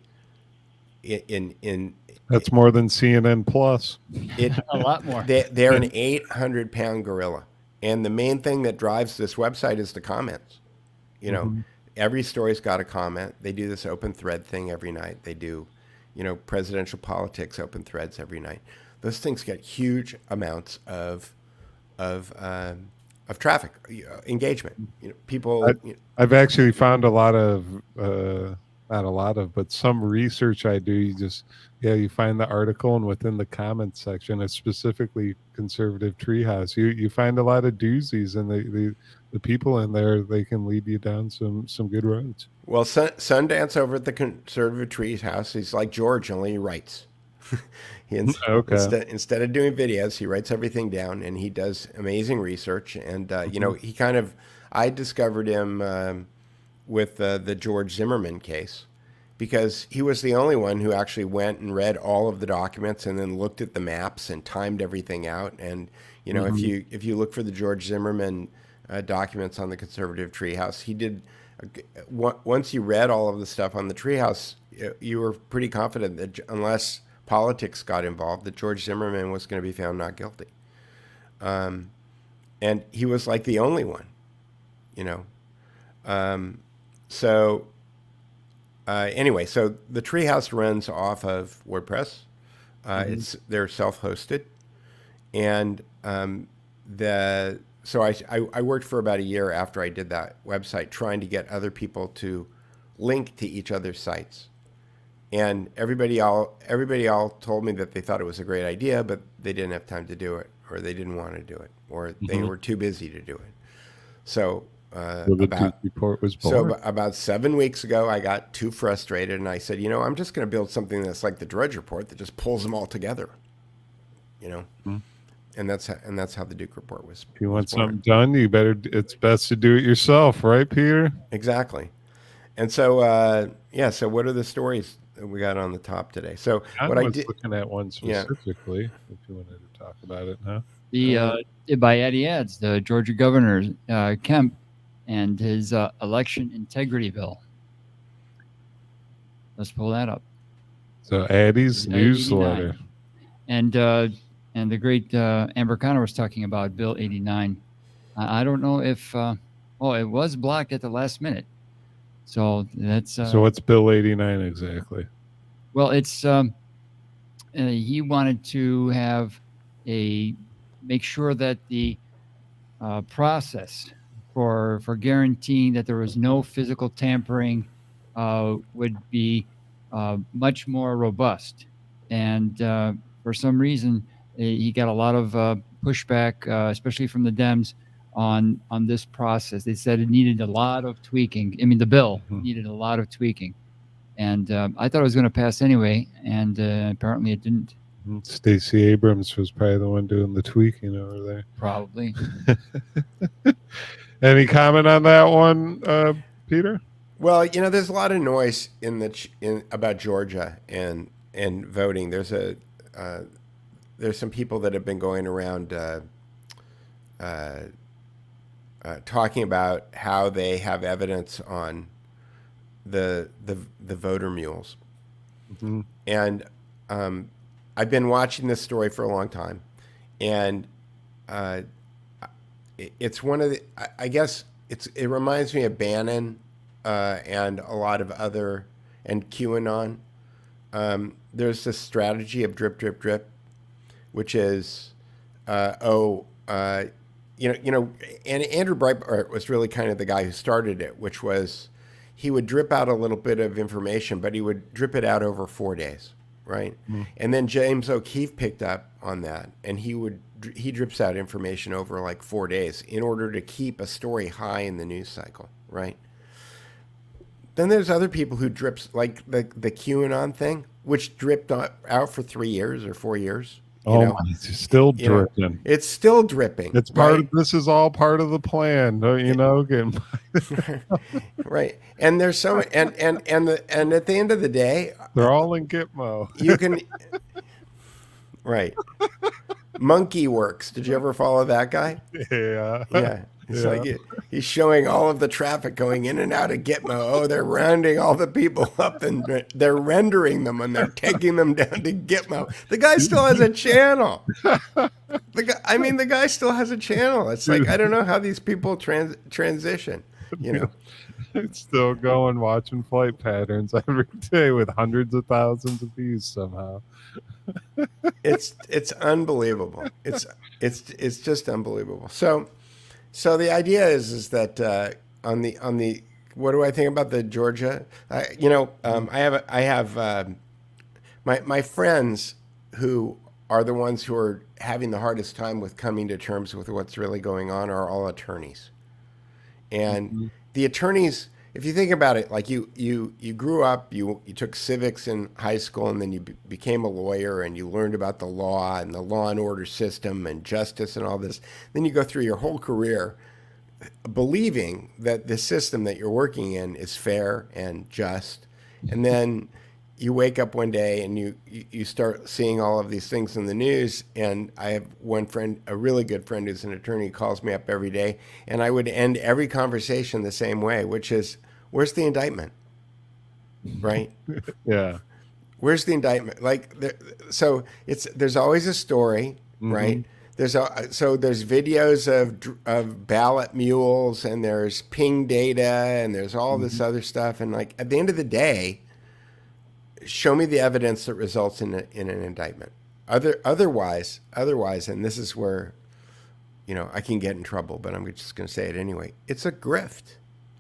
in That's more than CNN Plus. A lot more. They're an 800-pound gorilla, and the main thing that drives this website is the comments. You know, every story's got a comment. They do this open thread thing every night. They do, presidential politics open threads every night. Those things get huge amounts of traffic, engagement. People. I've actually found a lot of, not a lot of, but some research I do. You find the article, and within the comments section, it's specifically conservative treehouse. You find a lot of doozies, and the people in there, they can lead you down some good roads. Well, Sundance over at the conservative treehouse, he's like George, only he writes. Instead of doing videos, he writes everything down, and he does amazing research. And I discovered him with the George Zimmerman case, because he was the only one who actually went and read all of the documents and then looked at the maps and timed everything out. And if you look for the George Zimmerman documents on the conservative treehouse, he did. Once you read all of the stuff on the treehouse, you were pretty confident that unless politics got involved, that George Zimmerman was going to be found not guilty. And he was like the only one, Anyway, so the treehouse runs off of WordPress. They're self-hosted, and so I worked for about a year after I did that website, trying to get other people to link to each other's sites. And everybody all told me that they thought it was a great idea, but they didn't have time to do it, or they didn't want to do it, or they were too busy to do it. So report was born. So about 7 weeks ago, I got too frustrated, and I said, I'm just going to build something that's like the Drudge Report that just pulls them all together. And that's how the Duke Report was. If you want something done, it's best to do it yourself, right, Peter? Exactly. And so so what are the stories that we got on the top today? So I what I was did, looking at one specifically, if you wanted to talk about it now. By Eddie Ads, the Georgia governor, Kemp, and his election integrity bill. Let's pull that up. So Addie's newsletter. And the great Amber Connor was talking about Bill 89. I don't know if it was blocked at the last minute. So that's so what's Bill 89 exactly? Well, it's he wanted to make sure that the process for guaranteeing that there was no physical tampering would be much more robust. And for some reason, he got a lot of pushback, especially from the Dems, on this process. They said it needed a lot of tweaking. I mean, the bill needed a lot of tweaking. And I thought it was going to pass anyway, and apparently it didn't. Stacey Abrams was probably the one doing the tweaking over there. Probably. Any comment on that one, Peter? Well, there's a lot of noise about Georgia and voting. There's some people that have been going around talking about how they have evidence on the voter mules, and I've been watching this story for a long time, and it's one of the. I guess it reminds me of Bannon and a lot of other and QAnon. There's this strategy of drip, drip, drip, which is, and Andrew Breitbart was really kind of the guy who started it, which was he would drip out a little bit of information, but he would drip it out over 4 days, right? And then James O'Keefe picked up on that, and he drips out information over like 4 days in order to keep a story high in the news cycle, right? Then there's other people who drips, like the QAnon thing, which dripped out for 3 years or 4 years. It's still dripping. It's still dripping. It's part of this is all part of the plan, right. And there's so and at the end of the day, they're all in Gitmo. You can right. Monkey Works. Did you ever follow that guy? Yeah. Yeah. It's Yeah. like he's showing all of the traffic going in and out of Gitmo. Oh, they're rounding all the people up and they're rendering them and they're taking them down to Gitmo. The guy still has a channel. The guy still has a channel. It's like, I don't know how these people transition, you know. It's still going, watching flight patterns every day with hundreds of thousands of views somehow. It's unbelievable. It's just unbelievable. So the idea is that on the what do I think about the Georgia? I have my friends who are the ones who are having the hardest time with coming to terms with what's really going on are all attorneys, and the attorneys. If you think about it, like you grew up, you took civics in high school, and then you became a lawyer, and you learned about the law and the law and order system and justice and all this. Then you go through your whole career believing that the system that you're working in is fair and just, and then you wake up one day and you start seeing all of these things in the news. And I have one friend, a really good friend who's an attorney, calls me up every day, and I would end every conversation the same way, which is, where's the indictment? Right? Yeah. Where's the indictment? Like, so there's always a story, right? There's videos of ballot mules, and there's ping data, and there's all this other stuff. And like, at the end of the day, show me the evidence that results in an indictment. Otherwise, and this is where, I can get in trouble, but I'm just going to say it anyway. It's a grift,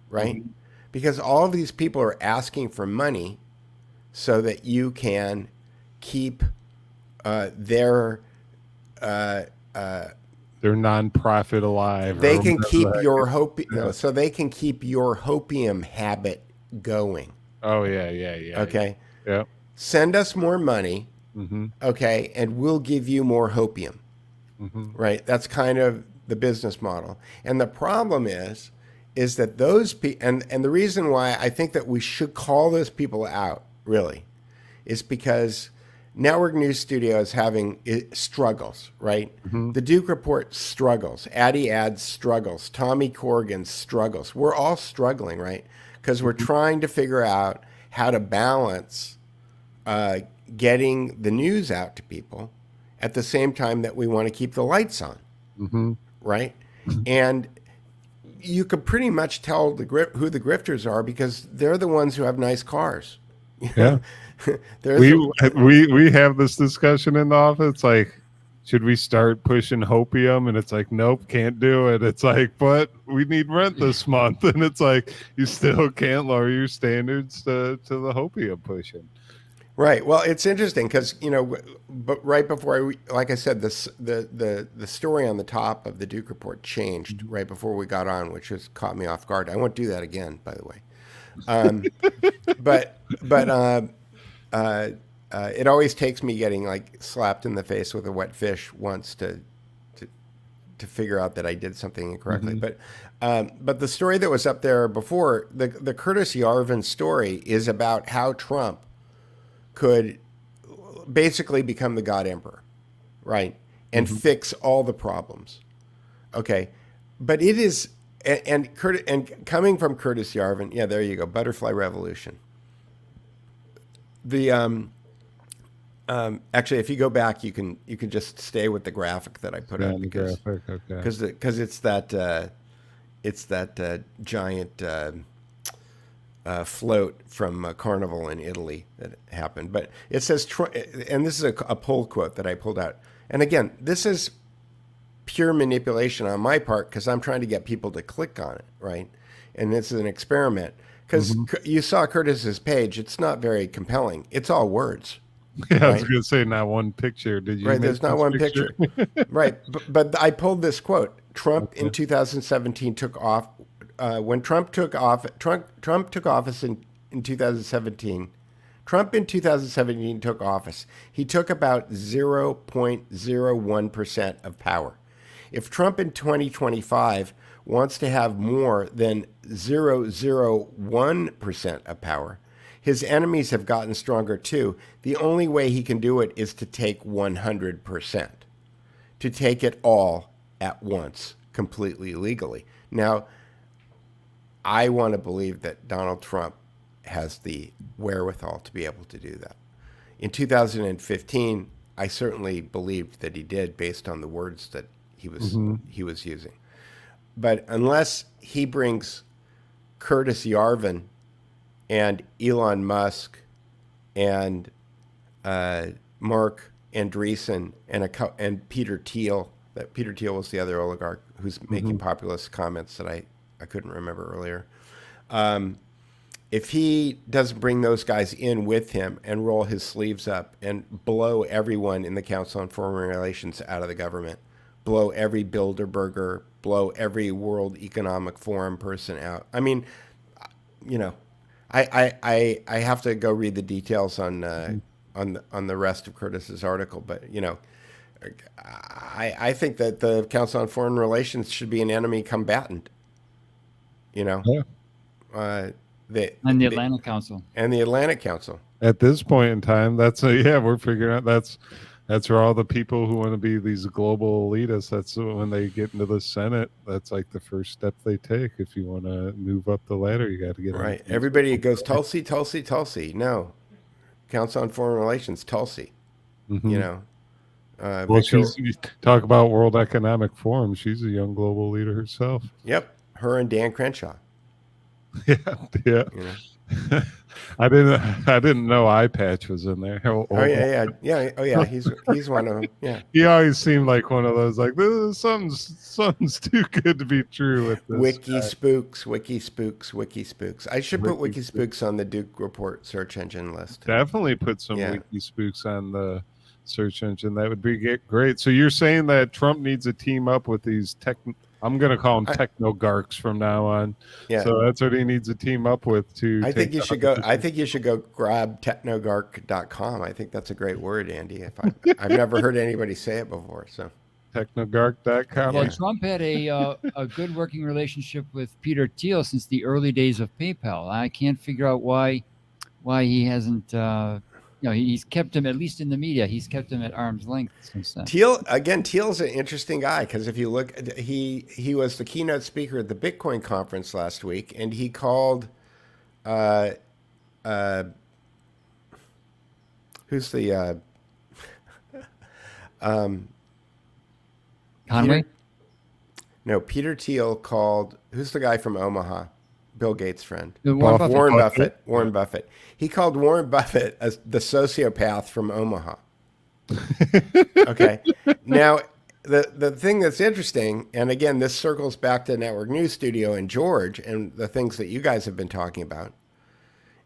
right? Because all of these people are asking for money so that you can keep their nonprofit alive. They can keep your so they can keep your hopium habit going. Oh yeah. Okay. Yeah. Send us more money. Okay, and we'll give you more hopium. Right. That's kind of the business model. And the problem is that those people, and the reason why I think that we should call those people out really is because network news studio is having struggles, right? The Duke Report struggles. Addy Ads struggles. Tommy Corrigan struggles. We're all struggling, right? Because we're trying to figure out how to balance getting the news out to people at the same time that we want to keep the lights on, right? And you could pretty much tell who the grifters are because they're the ones who have nice cars. Yeah. We have this discussion in the office, like, should we start pushing hopium? And it's like, nope, can't do it. It's like, but we need rent this month. And it's like, you still can't lower your standards to the hopium pushing. Right. Well, it's interesting because, but right before like I said, the story on the top of the Duke Report changed right before we got on, which has caught me off guard. I won't do that again, by the way. But it always takes me getting like slapped in the face with a wet fish once to figure out that I did something incorrectly. But the story that was up there before, the Curtis Yarvin story, is about how Trump could basically become the God Emperor, right? And fix all the problems. Okay. But it is, and coming from Curtis Yarvin, yeah, there you go, Butterfly Revolution. The actually, if you go back, you can just stay with the graphic that I put up because it's that giant float from Carnival in Italy that happened. But it says, and this is a poll quote that I pulled out. And again, this is pure manipulation on my part because I'm trying to get people to click on it, right? And this is an experiment. Because you saw Curtis's page, it's not very compelling. It's all words. Yeah, right? I was going to say not one picture. Did you? Right, there's not one picture. Right, but I pulled this quote. Trump in 2017 took off. When Trump took office in 2017. Trump in 2017 took office. He took about 0.01% of power. If Trump in 2025 wants to have more than 0.001% of power, his enemies have gotten stronger too. The only way he can do it is to take 100%. to take it all at once, completely legally. Now, I want to believe that Donald Trump has the wherewithal to be able to do that. In 2015, I certainly believed that he did based on the words that he was using. But unless he brings Curtis Yarvin and Elon Musk and Mark Andreessen and Peter Thiel, that Peter Thiel was the other oligarch who's making populist comments that I couldn't remember earlier. If he doesn't bring those guys in with him and roll his sleeves up and blow everyone in the Council on Foreign Relations out of the government, blow every Bilderberger, blow every World Economic Forum person out. I mean, you know, I have to go read the details on the rest of Curtis's article, but you know, I think that the Council on Foreign Relations should be an enemy combatant. You know, and the Atlantic Council. And the Atlantic Council. At this point in time, we're figuring out that's where all the people who want to be these global elitists, that's when they get into the Senate, that's like the first step they take. If you want to move up the ladder, you got to get right. Everybody goes Tulsi, Tulsi, Tulsi. No, Council on Foreign Relations, Tulsi. You know. Well, talk about World Economic Forum. She's a young global leader herself. Yep, her and Dan Crenshaw. Yeah. You know? I didn't know Eye Patch was in there. Oh yeah. He's one of them. Yeah. He always seemed like one of those like, this is something's too good to be true with this. Wiki spooks. I should put Wiki spooks on the Duke Report search engine list. Definitely put some Wiki spooks on the search engine. That would be great. So you're saying that Trump needs to team up with these I'm going to call them technogarks from now on. Yeah. So that's what he needs to team up with to. I think you should go grab technogark.com. I think that's a great word, Andy. I've never heard anybody say it before. So technogark.com. Well, Trump had a good working relationship with Peter Thiel since the early days of PayPal. I can't figure out why he hasn't. He's kept him, at least in the media, he's kept him at arm's length since then. Thiel's an interesting guy because if you look, he was the keynote speaker at the Bitcoin conference last week, and he called, who's the, Conway? Peter Thiel called, who's the guy from Omaha? Bill Gates' friend. Warren Buffett. Warren Buffett. He called Warren Buffett the sociopath from Omaha. Okay. Now, the thing that's interesting, and again, this circles back to Network News Studio and George and the things that you guys have been talking about,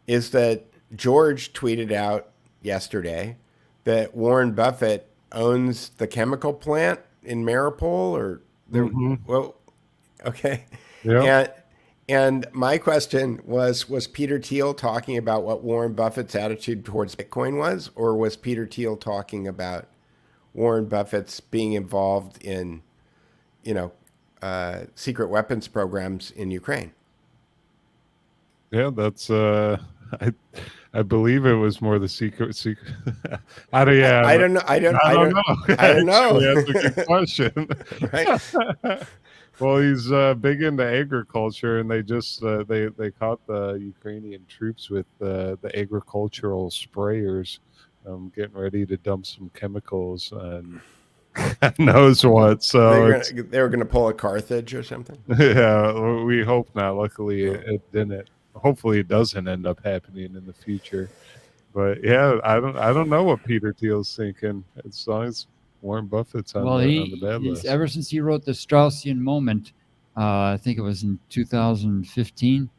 is that George tweeted out yesterday that Warren Buffett owns the chemical plant in Maripol well, okay. Yeah. And my question was Peter Thiel talking about what Warren Buffett's attitude towards Bitcoin was, or was Peter Thiel talking about Warren Buffett's being involved in, secret weapons programs in Ukraine? Yeah, that's I believe it was more the secret. I don't know. I don't know. That's a good question. Right. Well, he's big into agriculture, and they just they caught the Ukrainian troops with the agricultural sprayers, getting ready to dump some chemicals and God knows what. So they were going to pull a Carthage or something. Yeah, we hope not. Luckily, it didn't. Hopefully, it doesn't end up happening in the future. But yeah, I don't know what Peter Thiel's thinking. As long as Warren Buffett's on the bad list. Ever since he wrote the Straussian Moment, I think it was in 2015,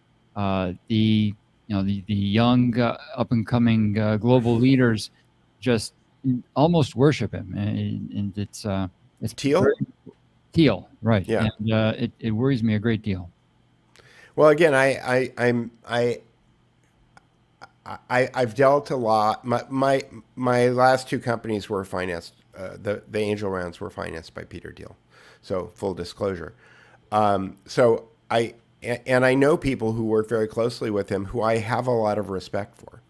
the young up and coming global leaders just almost worship him, and it's Thiel. Thiel, right? Yeah, and it worries me a great deal. Well, again, I've dealt a lot. My last two companies were financed. The angel rounds were financed by Peter Thiel. So full disclosure. So I know people who work very closely with him who I have a lot of respect for,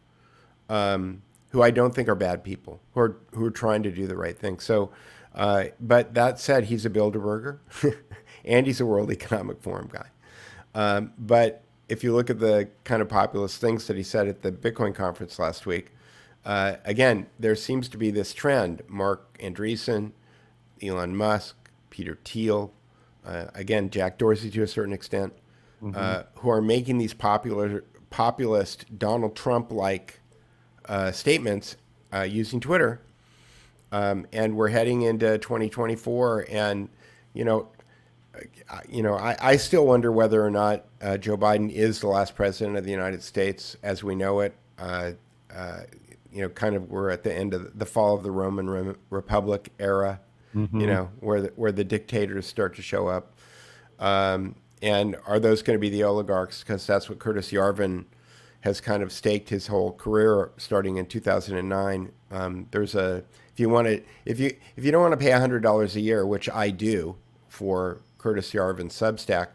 who I don't think are bad people, who are trying to do the right thing. So, but that said, he's a Bilderberger, and he's a World Economic Forum guy. But if you look at the kind of populist things that he said at the Bitcoin conference last week, again, there seems to be this trend. Mark Andreessen, Elon Musk, Peter Thiel, again, Jack Dorsey to a certain extent, who are making these populist Donald Trump-like statements using Twitter. And we're heading into 2024, and I still wonder whether or not Joe Biden is the last president of the United States as we know it. Kind of we're at the end of the fall of the Roman Republic era. Where the dictators start to show up. And are those going to be the oligarchs? Because that's what Curtis Yarvin has kind of staked his whole career starting in 2009. If you don't want to pay $100 a year, which I do for Curtis Yarvin's Substack,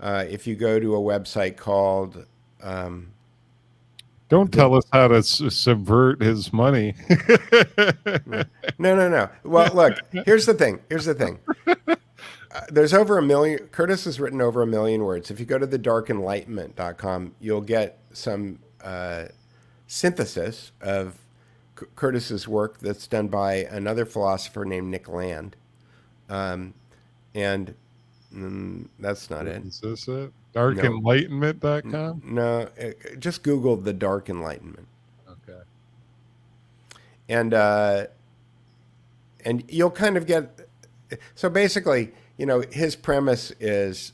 if you go to a website called Don't tell us how to subvert his money. No. Well, look, here's the thing. There's over 1 million. Curtis has written over 1 million words. If you go to thedarkenlightenment.com, you'll get some synthesis of Curtis's work that's done by another philosopher named Nick Land. That's not it. Is this it? Darkenlightenment.com? No, just Google The Dark Enlightenment. Okay. And you'll kind of get. So basically, his premise is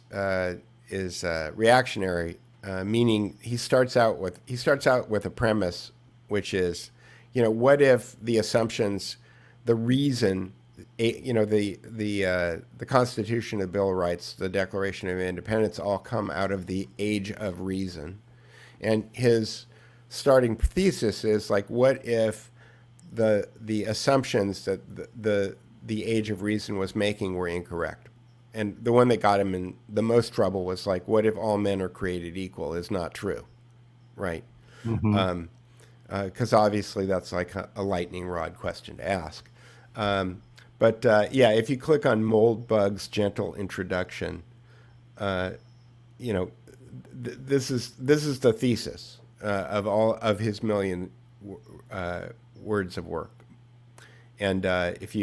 reactionary, meaning he starts out with a premise, which is, what if the assumptions, the reason, the Constitution, the Bill of Rights, the Declaration of Independence all come out of the age of reason, and his starting thesis is like, what if the assumptions that the age of reason was making were incorrect? And the one that got him in the most trouble was like, what if all men are created equal is not true, right? Because obviously that's like a lightning rod question to ask. But if you click on Moldbug's Gentle Introduction, this is the thesis of all of his 1 million words of work. And if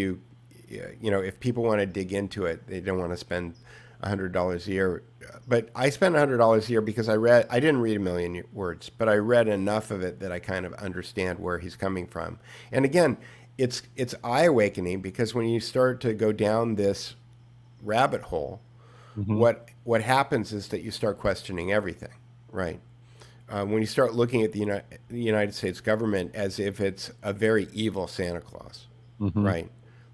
people want to dig into it, they don't want to spend $100 a year. But I spent $100 a year because I didn't read 1 million words, but I read enough of it that I kind of understand where he's coming from. And again, it's eye-awakening, because when you start to go down this rabbit hole, what happens is that you start questioning everything, right? When you start looking at the United States government as if it's a very evil Santa Claus, right?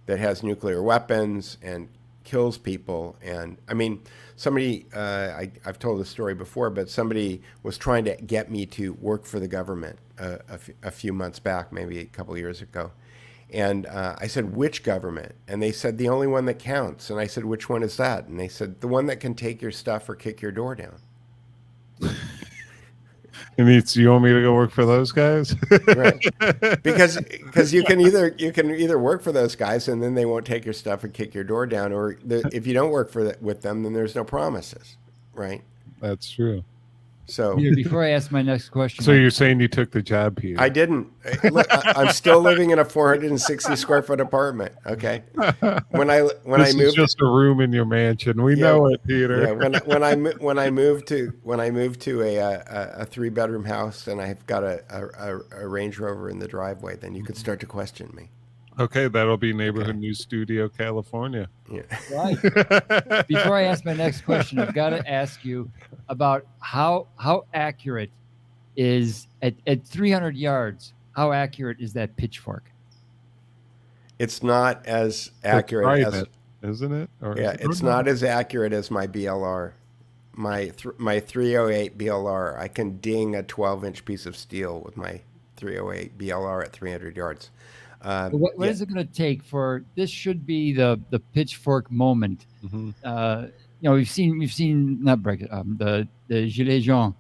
That has nuclear weapons and kills people. And I mean, somebody, I've told this story before, but somebody was trying to get me to work for the government a few months back, maybe a couple of years ago. And I said, which government? And they said, the only one that counts. And I said, which one is that? And they said, the one that can take your stuff or kick your door down. And you want me to go work for those guys? Right. Because you can either work for those guys and then they won't take your stuff and kick your door down, or if you don't work with them, then there's no promises, right? That's true. So Peter, before I ask my next question, so you're saying you took the job, Peter? I didn't. Look, I'm still living in a 460 square foot apartment. Okay. When I moved, is just a room in your mansion. We know it, Peter. Yeah. When I moved to a 3-bedroom house and I've got a Range Rover in the driveway, then you could start to question me. Okay, that'll be Neighborhood News Studio, California. Yeah. Right. Before I ask my next question, I've got to ask you about how accurate is at 300 yards. How accurate is that pitchfork? It's not as accurate isn't it? Or it's not as accurate as my BLR. My 308 BLR. I can ding a 12-inch piece of steel with my 308 BLR at 300 yards. What is it going to take for this? Should be the pitchfork moment. We've seen not break it. The Gilets jaunes,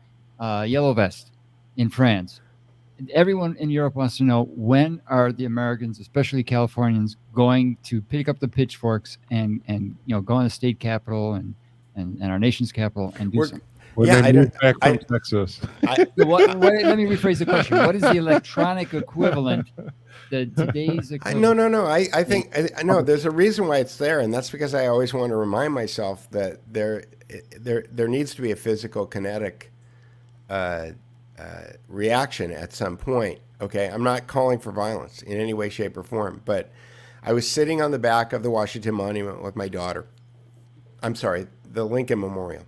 yellow vest in France. everyone in Europe wants to know, when are the Americans, especially Californians, going to pick up the pitchforks and go in the state capitol and our nation's capital and do We're- something? When Yeah, they I move don't- back from I- Texas. Let me rephrase the question. What is the electronic equivalent? Today's equivalent? No. I think no. There's a reason why it's there, and that's because I always want to remind myself that there needs to be a physical kinetic reaction at some point. Okay, I'm not calling for violence in any way, shape, or form, but I was sitting on the back of the Washington Monument with my daughter. I'm sorry, the Lincoln Memorial.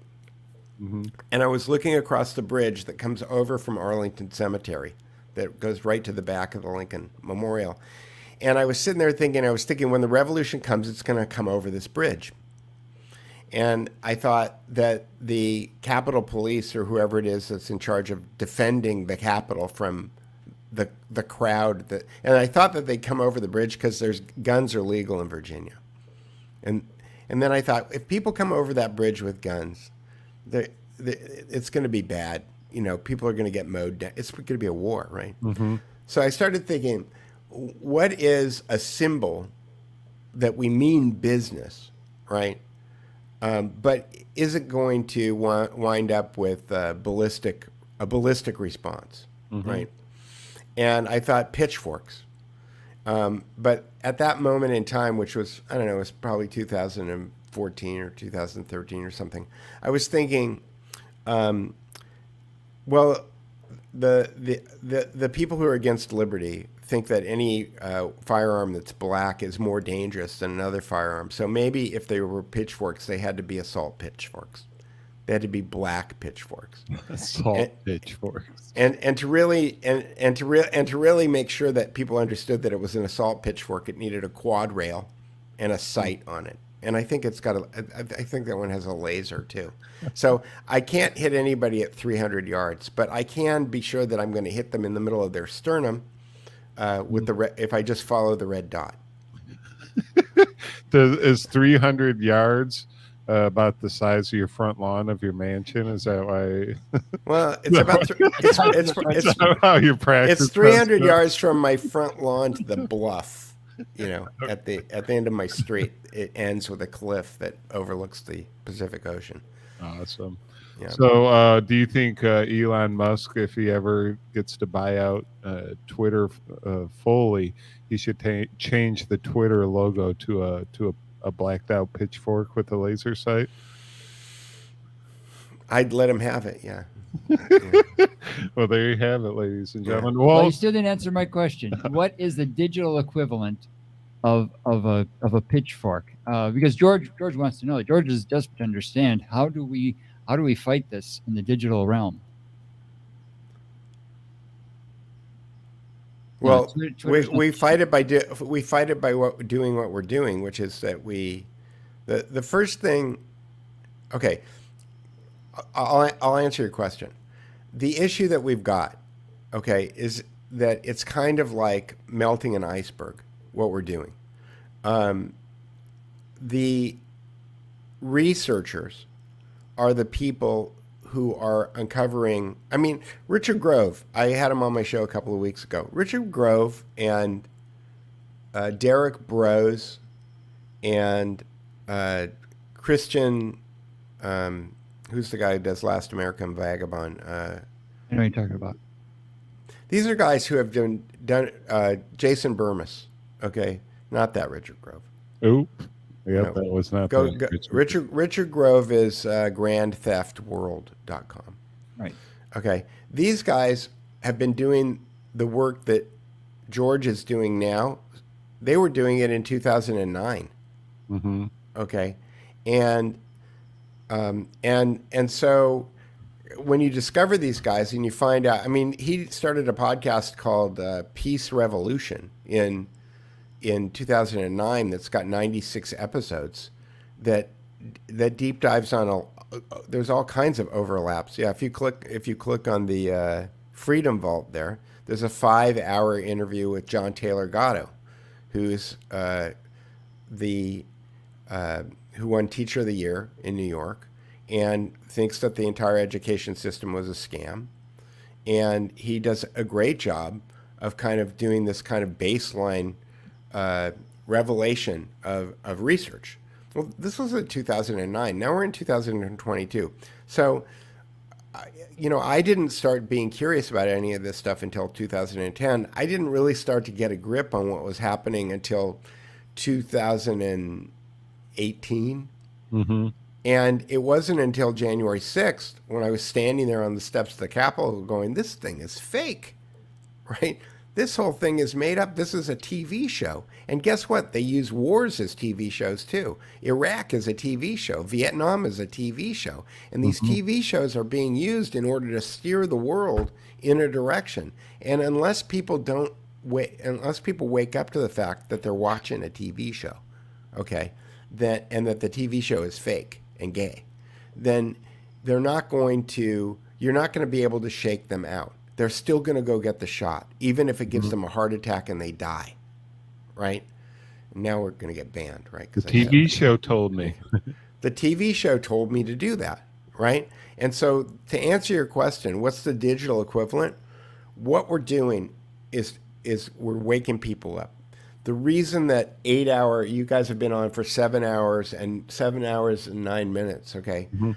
And I was looking across the bridge that comes over from Arlington Cemetery that goes right to the back of the Lincoln Memorial. And I was sitting there thinking, when the revolution comes, it's going to come over this bridge. And I thought that the Capitol Police, or whoever it is that's in charge of defending the Capitol from the crowd, and I thought that they'd come over the bridge because guns are legal in Virginia. And then I thought, if people come over that bridge with guns, it's going to be bad. People are going to get mowed down. It's going to be a war, right? Mm-hmm. So I started thinking, what is a symbol that we mean business, right? But isn't going to wind up with a ballistic response, right? And I thought pitchforks. But at that moment in time, which was, I don't know, it was probably 2014 or 2013 or something, I was thinking, well, the people who are against liberty think that any firearm that's black is more dangerous than another firearm. So maybe if they were pitchforks, they had to be assault pitchforks. They had to be black pitchforks. Assault pitchforks. And to really make sure that people understood that it was an assault pitchfork, it needed a quad rail and a sight on it. And I think I think that one has a laser too. So I can't hit anybody at 300 yards, but I can be sure that I'm going to hit them in the middle of their sternum if I just follow the red dot. Is 300 yards about the size of your front lawn of your mansion? Is that why? Well, it's about it's how you practice. It's 300 yards from my front lawn to the bluff. At the end of my street, it ends with a cliff that overlooks the Pacific Ocean. Awesome. Yeah. So, do you think Elon Musk, if he ever gets to buy out Twitter fully, he should change the Twitter logo to a blacked out pitchfork with a laser sight? I'd let him have it. Yeah. Well, there you have it, ladies and gentlemen. Well, you still didn't answer my question. What is the digital equivalent of a pitchfork? Because George wants to know. George is desperate to understand, how do we fight this in the digital realm? Well, we fight it by doing what we're doing, which is that the first thing. Okay, I'll answer your question. The issue that we've got, okay, is that it's kind of like melting an iceberg, what we're doing. The researchers are the people who are uncovering. I mean, Richard Grove, I had him on my show a couple of weeks ago. Richard Grove and Derek Brose and Christian, who's the guy who does Last American Vagabond? I know what you're talking about. These are guys who have done Jason Burmis, okay? Not that Richard Grove. Oop. Yep, that was not Richard Grove is grandtheftworld.com. Right. Okay. These guys have been doing the work that George is doing now. They were doing it in 2009. Mm-hmm. Okay. And so when you discover these guys and you find out, I mean, he started a podcast called Peace Revolution in 2009 that's got 96 episodes that deep dives on there's all kinds of overlaps. Yeah, if you click on the Freedom Vault there's a 5-hour interview with John Taylor Gatto, who's who won Teacher of the Year in New York and thinks that the entire education system was a scam. and he does a great job of kind of doing this kind of baseline revelation of research. Well, this was in 2009. Now we're in 2022. So, I didn't start being curious about any of this stuff until 2010. I didn't really start to get a grip on what was happening until 2018. Mm-hmm. And it wasn't until January 6th when I was standing there on the steps of the Capitol going, this thing is fake, right? This whole thing is made up. This is a TV show. And guess what? They use wars as TV shows too. Iraq is a TV show. Vietnam is a TV show. And these TV shows are being used in order to steer the world in a direction. And unless people wake up to the fact that they're watching a TV show, okay, and that the TV show is fake and gay, then you're not going to be able to shake them out. They're still going to go get the shot, even if it gives them a heart attack and they die, right? Now we're going to get banned, right? The TV show told me. The TV show told me to do that, right? And so to answer your question, what's the digital equivalent? What we're doing is we're waking people up. The reason that you guys have been on for 7 hours and 7 hours and 9 minutes, okay? Mm-hmm.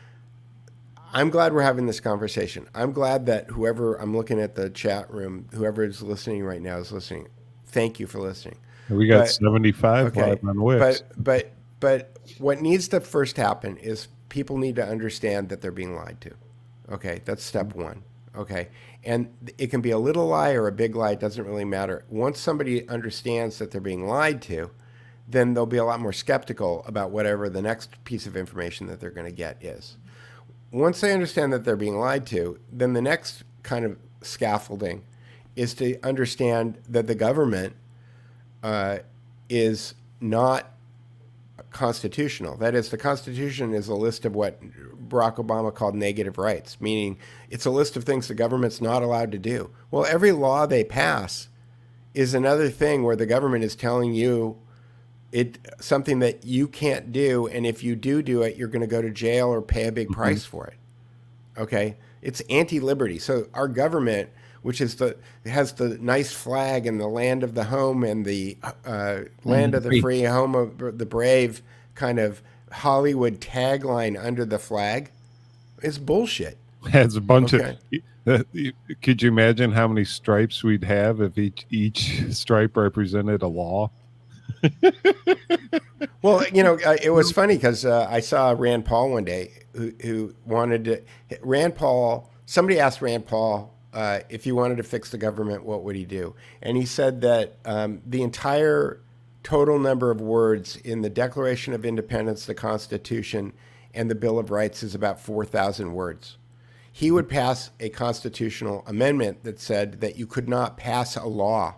I'm glad we're having this conversation. I'm glad that I'm looking at the chat room, whoever is listening right now is listening. Thank you for listening. We got 75 live on Wix. But what needs to first happen is people need to understand that they're being lied to. Okay, that's step one. Okay, and it can be a little lie or a big lie. It doesn't really matter. Once somebody understands that they're being lied to, then they'll be a lot more skeptical about whatever the next piece of information that they're going to get is. Once they understand that they're being lied to, then the next kind of scaffolding is to understand that the government is not constitutional. That is, the Constitution is a list of what Barack Obama called negative rights, meaning it's a list of things the government's not allowed to do. Well, every law they pass is another thing where the government is telling you something that you can't do, and if you do it, you're going to go to jail or pay a big price for it. Okay, it's anti-liberty. So our government, which has the nice flag and the land of the home and the land of the free, home of the brave kind of Hollywood tagline under the flag, is bullshit. Has a bunch of. Could you imagine how many stripes we'd have if each stripe represented a law? Well, it was funny because I saw Rand Paul one day who wanted to. Somebody asked Rand Paul if he wanted to fix the government, what would he do? And he said that the entire total number of words in the Declaration of Independence, the Constitution, and the Bill of Rights is about 4,000 words. He would pass a constitutional amendment that said that you could not pass a law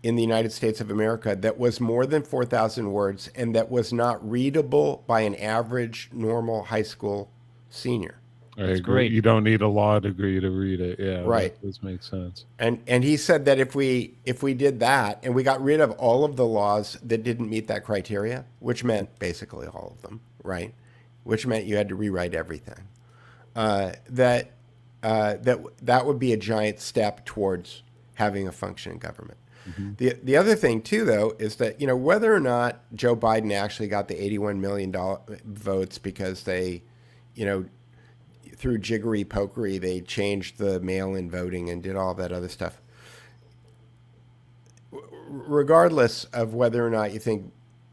in the United States of America that was more than 4,000 words and that was not readable by an average normal high school senior. That's great. You don't need a law degree to read it. Yeah, right. That does make sense. And he said that if we did that and we got rid of all of the laws that didn't meet that criteria, which meant basically all of them, right? Which meant you had to rewrite everything. That would be a giant step towards having a functioning government. Mm-hmm. The other thing too, though, is that whether or not Joe Biden actually got the $81 million votes because they, through jiggery pokery, they changed the mail-in voting and did all that other stuff. Regardless of whether or not you think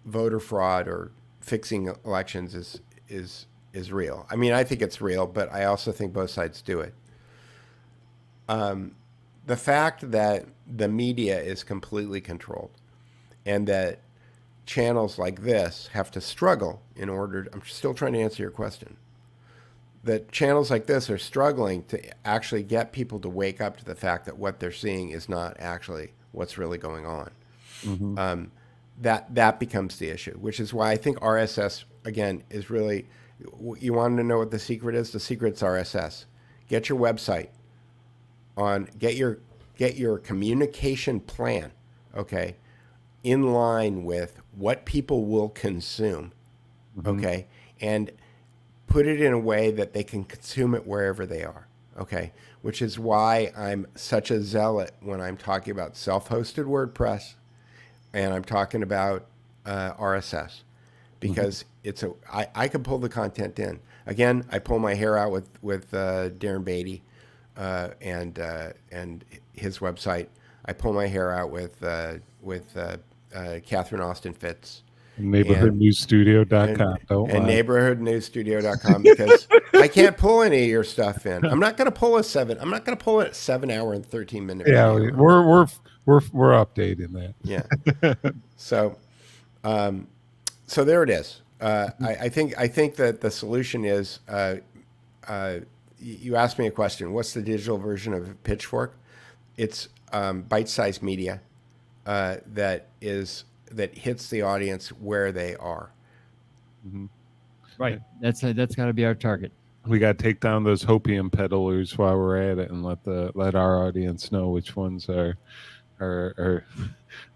voter fraud or fixing elections is real. I mean, I think it's real, but I also think both sides do it. The fact that the media is completely controlled and that channels like this have to struggle in order I'm still trying to answer your question. That channels like this are struggling to actually get people to wake up to the fact that what they're seeing is not actually what's really going on. Mm-hmm. That becomes the issue, which is why I think RSS, again, is really, you want to know what the secret is? The secret's RSS. Get your website on, get your communication plan, okay, in line with what people will consume, okay, and put it in a way that they can consume it wherever they are, okay. which is why I'm such a zealot when I'm talking about self-hosted WordPress and I'm talking about RSS, because I can pull the content in. Again, I pull my hair out with Darren Beatty and his website. I pull my hair out with Catherine Austin Fitz. NeighborhoodNewsStudio.com. And NeighborhoodNewsStudio.com, because I can't pull any of your stuff in. I'm not going to pull a 7-hour and 13-minute Yeah, video. we're updating that. Yeah. So there it is. I think that the solution is, you asked me a question. What's the digital version of Pitchfork? It's bite-sized media that hits the audience where they are. Mm-hmm. Right. That's got to be our target. We got to take down those hopium peddlers while we're at it, and let our audience know which ones are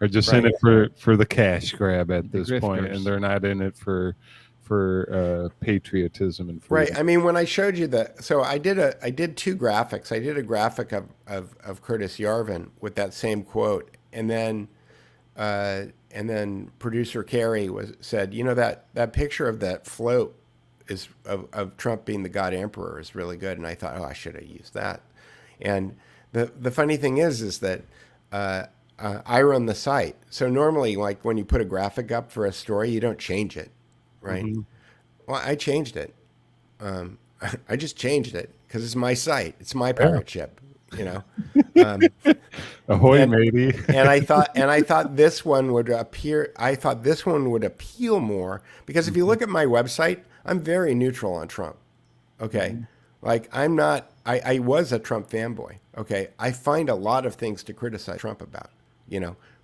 just in it for the cash grab at this point, and they're not in it for patriotism and freedom. Right. I mean, when I showed you so I did two graphics. I did a graphic of Curtis Yarvin with that same quote, and then producer Carey said, that picture of that float is of Trump being the God Emperor is really good, and I thought, I should have used that. And the funny thing is that I run the site, so normally, like when you put a graphic up for a story, you don't change it, right? Mm-hmm. Well, I changed it. I just changed it because it's my site, it's my pirate ship. Ahoy, matey! and I thought this one would appear. I thought this one would appeal more because if you look at my website, I'm very neutral on Trump. Okay, like I'm not. I was a Trump fanboy. Okay, I find a lot of things to criticize Trump about.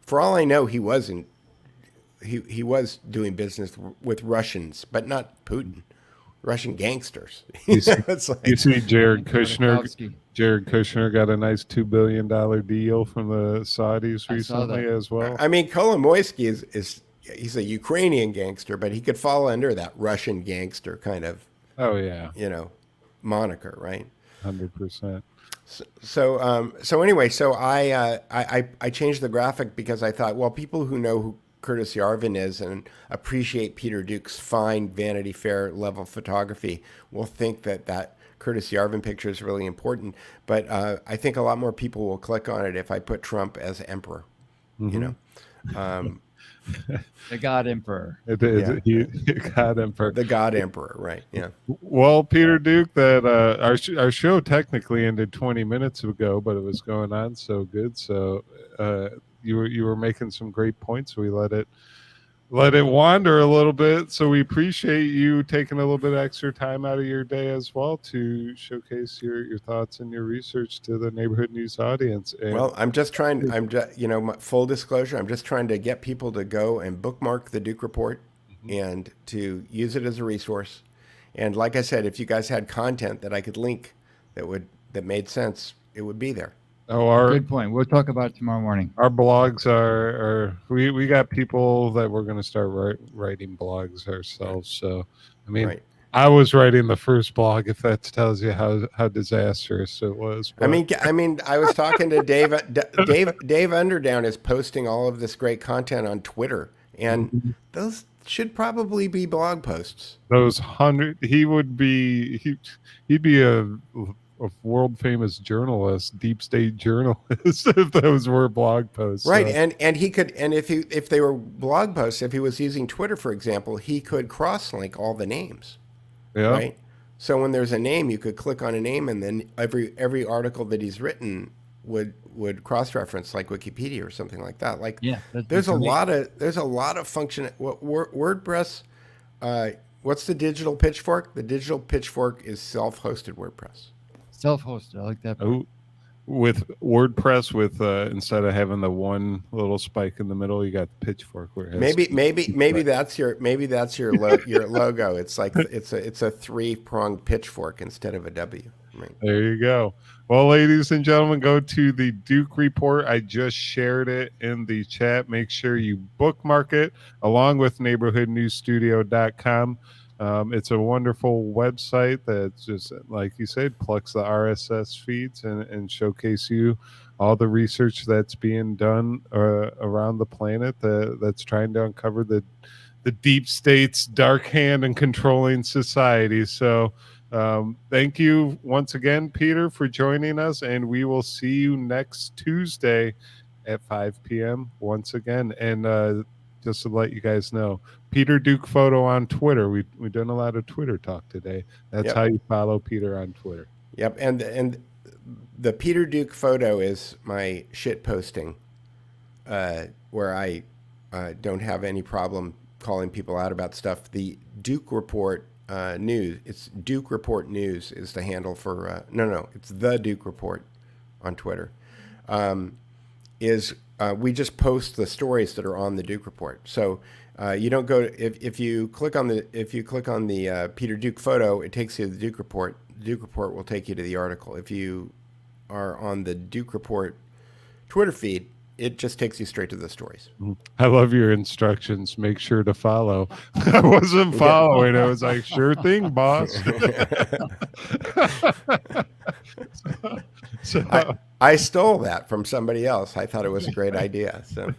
For all I know, he wasn't. He was doing business with Russians, but not Putin. Russian gangsters. You see Jared Kushner. Jared Kushner got a nice $2 billion deal from the Saudis recently as well. I mean, Kolomoisky he's a Ukrainian gangster, but he could fall under that Russian gangster kind of. Oh yeah. Moniker, right? 100%. So anyway, I changed the graphic because I thought, well, people who know who Curtis Yarvin is and appreciate Peter Duke's fine Vanity Fair level photography will think that Curtis Yarvin picture is really important. But I think a lot more people will click on it if I put Trump as emperor. Mm-hmm. The God Emperor. God Emperor. The God Emperor, right? Yeah. Well, Peter Duke, that our show technically ended 20 minutes ago, but it was going on so good. So you were making some great points. We let it wander a little bit. So we appreciate you taking a little bit extra time out of your day as well to showcase your thoughts and your research to the Neighborhood News audience. And well, full disclosure, I'm just trying to get people to go and bookmark the Duke Report and to use it as a resource. And like I said, if you guys had content that I could link that made sense, it would be there. Good point. We'll talk about it tomorrow morning. Our blogs we got people that we're going to start writing blogs ourselves. So, I mean, I was writing the first blog, if that tells you how disastrous it was. But. I mean, I was talking to Dave. Dave Underdown is posting all of this great content on Twitter, and those should probably be blog posts. Those 100, he'd be a world famous journalist, deep state journalist, if those were blog posts. Right. So. And he could, and if they were blog posts, if he was using Twitter, for example, he could cross link all the names. Yeah. Right. So when there's a name, you could click on a name, and then every article that he's written would cross reference like Wikipedia or something like that. Like, yeah, there's a lot of function. WordPress. What's the digital pitchfork? The digital pitchfork is self-hosted WordPress. Self-hosted. I like that. Oh, with WordPress, instead of having the one little spike in the middle, you got the pitchfork. Where it maybe that's your logo. It's like it's a 3-pronged pitchfork instead of a W. Right. There you go. Well, ladies and gentlemen, go to the Duke Report. I just shared it in the chat. Make sure you bookmark it along with NeighborhoodNewsStudio.com. It's a wonderful website that just, like you said, plucks the RSS feeds and showcase you all the research that's being done around the planet that's trying to uncover the deep state's dark hand and controlling society. So thank you once again, Peter, for joining us, and we will see you next Tuesday at 5 p.m. once again. And just to let you guys know, Peter Duke Photo on Twitter. We've done a lot of Twitter talk today. That's how you follow Peter on Twitter. Yep, and the Peter Duke Photo is my shit posting, where I don't have any problem calling people out about stuff. The Duke Report News. It's Duke Report News is the handle for. No, it's the Duke Report on Twitter. We just post the stories that are on the Duke Report. So you don't go if you click on the Peter Duke Photo, it takes you to the Duke Report. The Duke Report will take you to the article. If you are on the Duke Report Twitter feed, it just takes you straight to the stories. I love your instructions. Make sure to follow. I wasn't following. I was like, sure thing, boss. I stole that from somebody else. I thought it was a great idea. So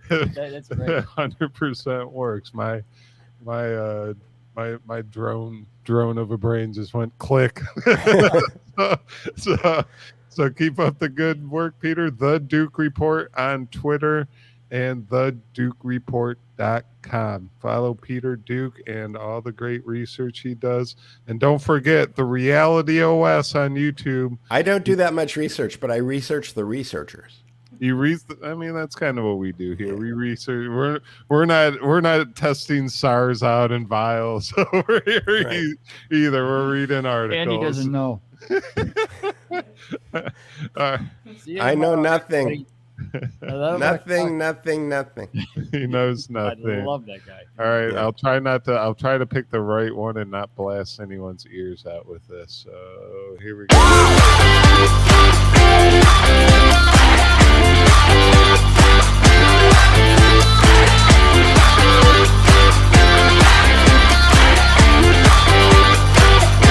That's great. 100% works. My drone of a brain just went click. So keep up the good work, Peter. The Duke Report on Twitter and thedukereport.com. Follow Peter Duke and all the great research he does. And don't forget the Reality OS on YouTube. I don't do that much research, but I research the researchers. I mean, that's kind of what we do here. We research. We're not testing SARS out in vials over here either. We're reading articles. Andy doesn't know. I know nothing. Nothing. Nothing. He knows nothing. I love that guy. All right, Yeah. I'll try to pick the right one and not blast anyone's ears out with this. So here we go.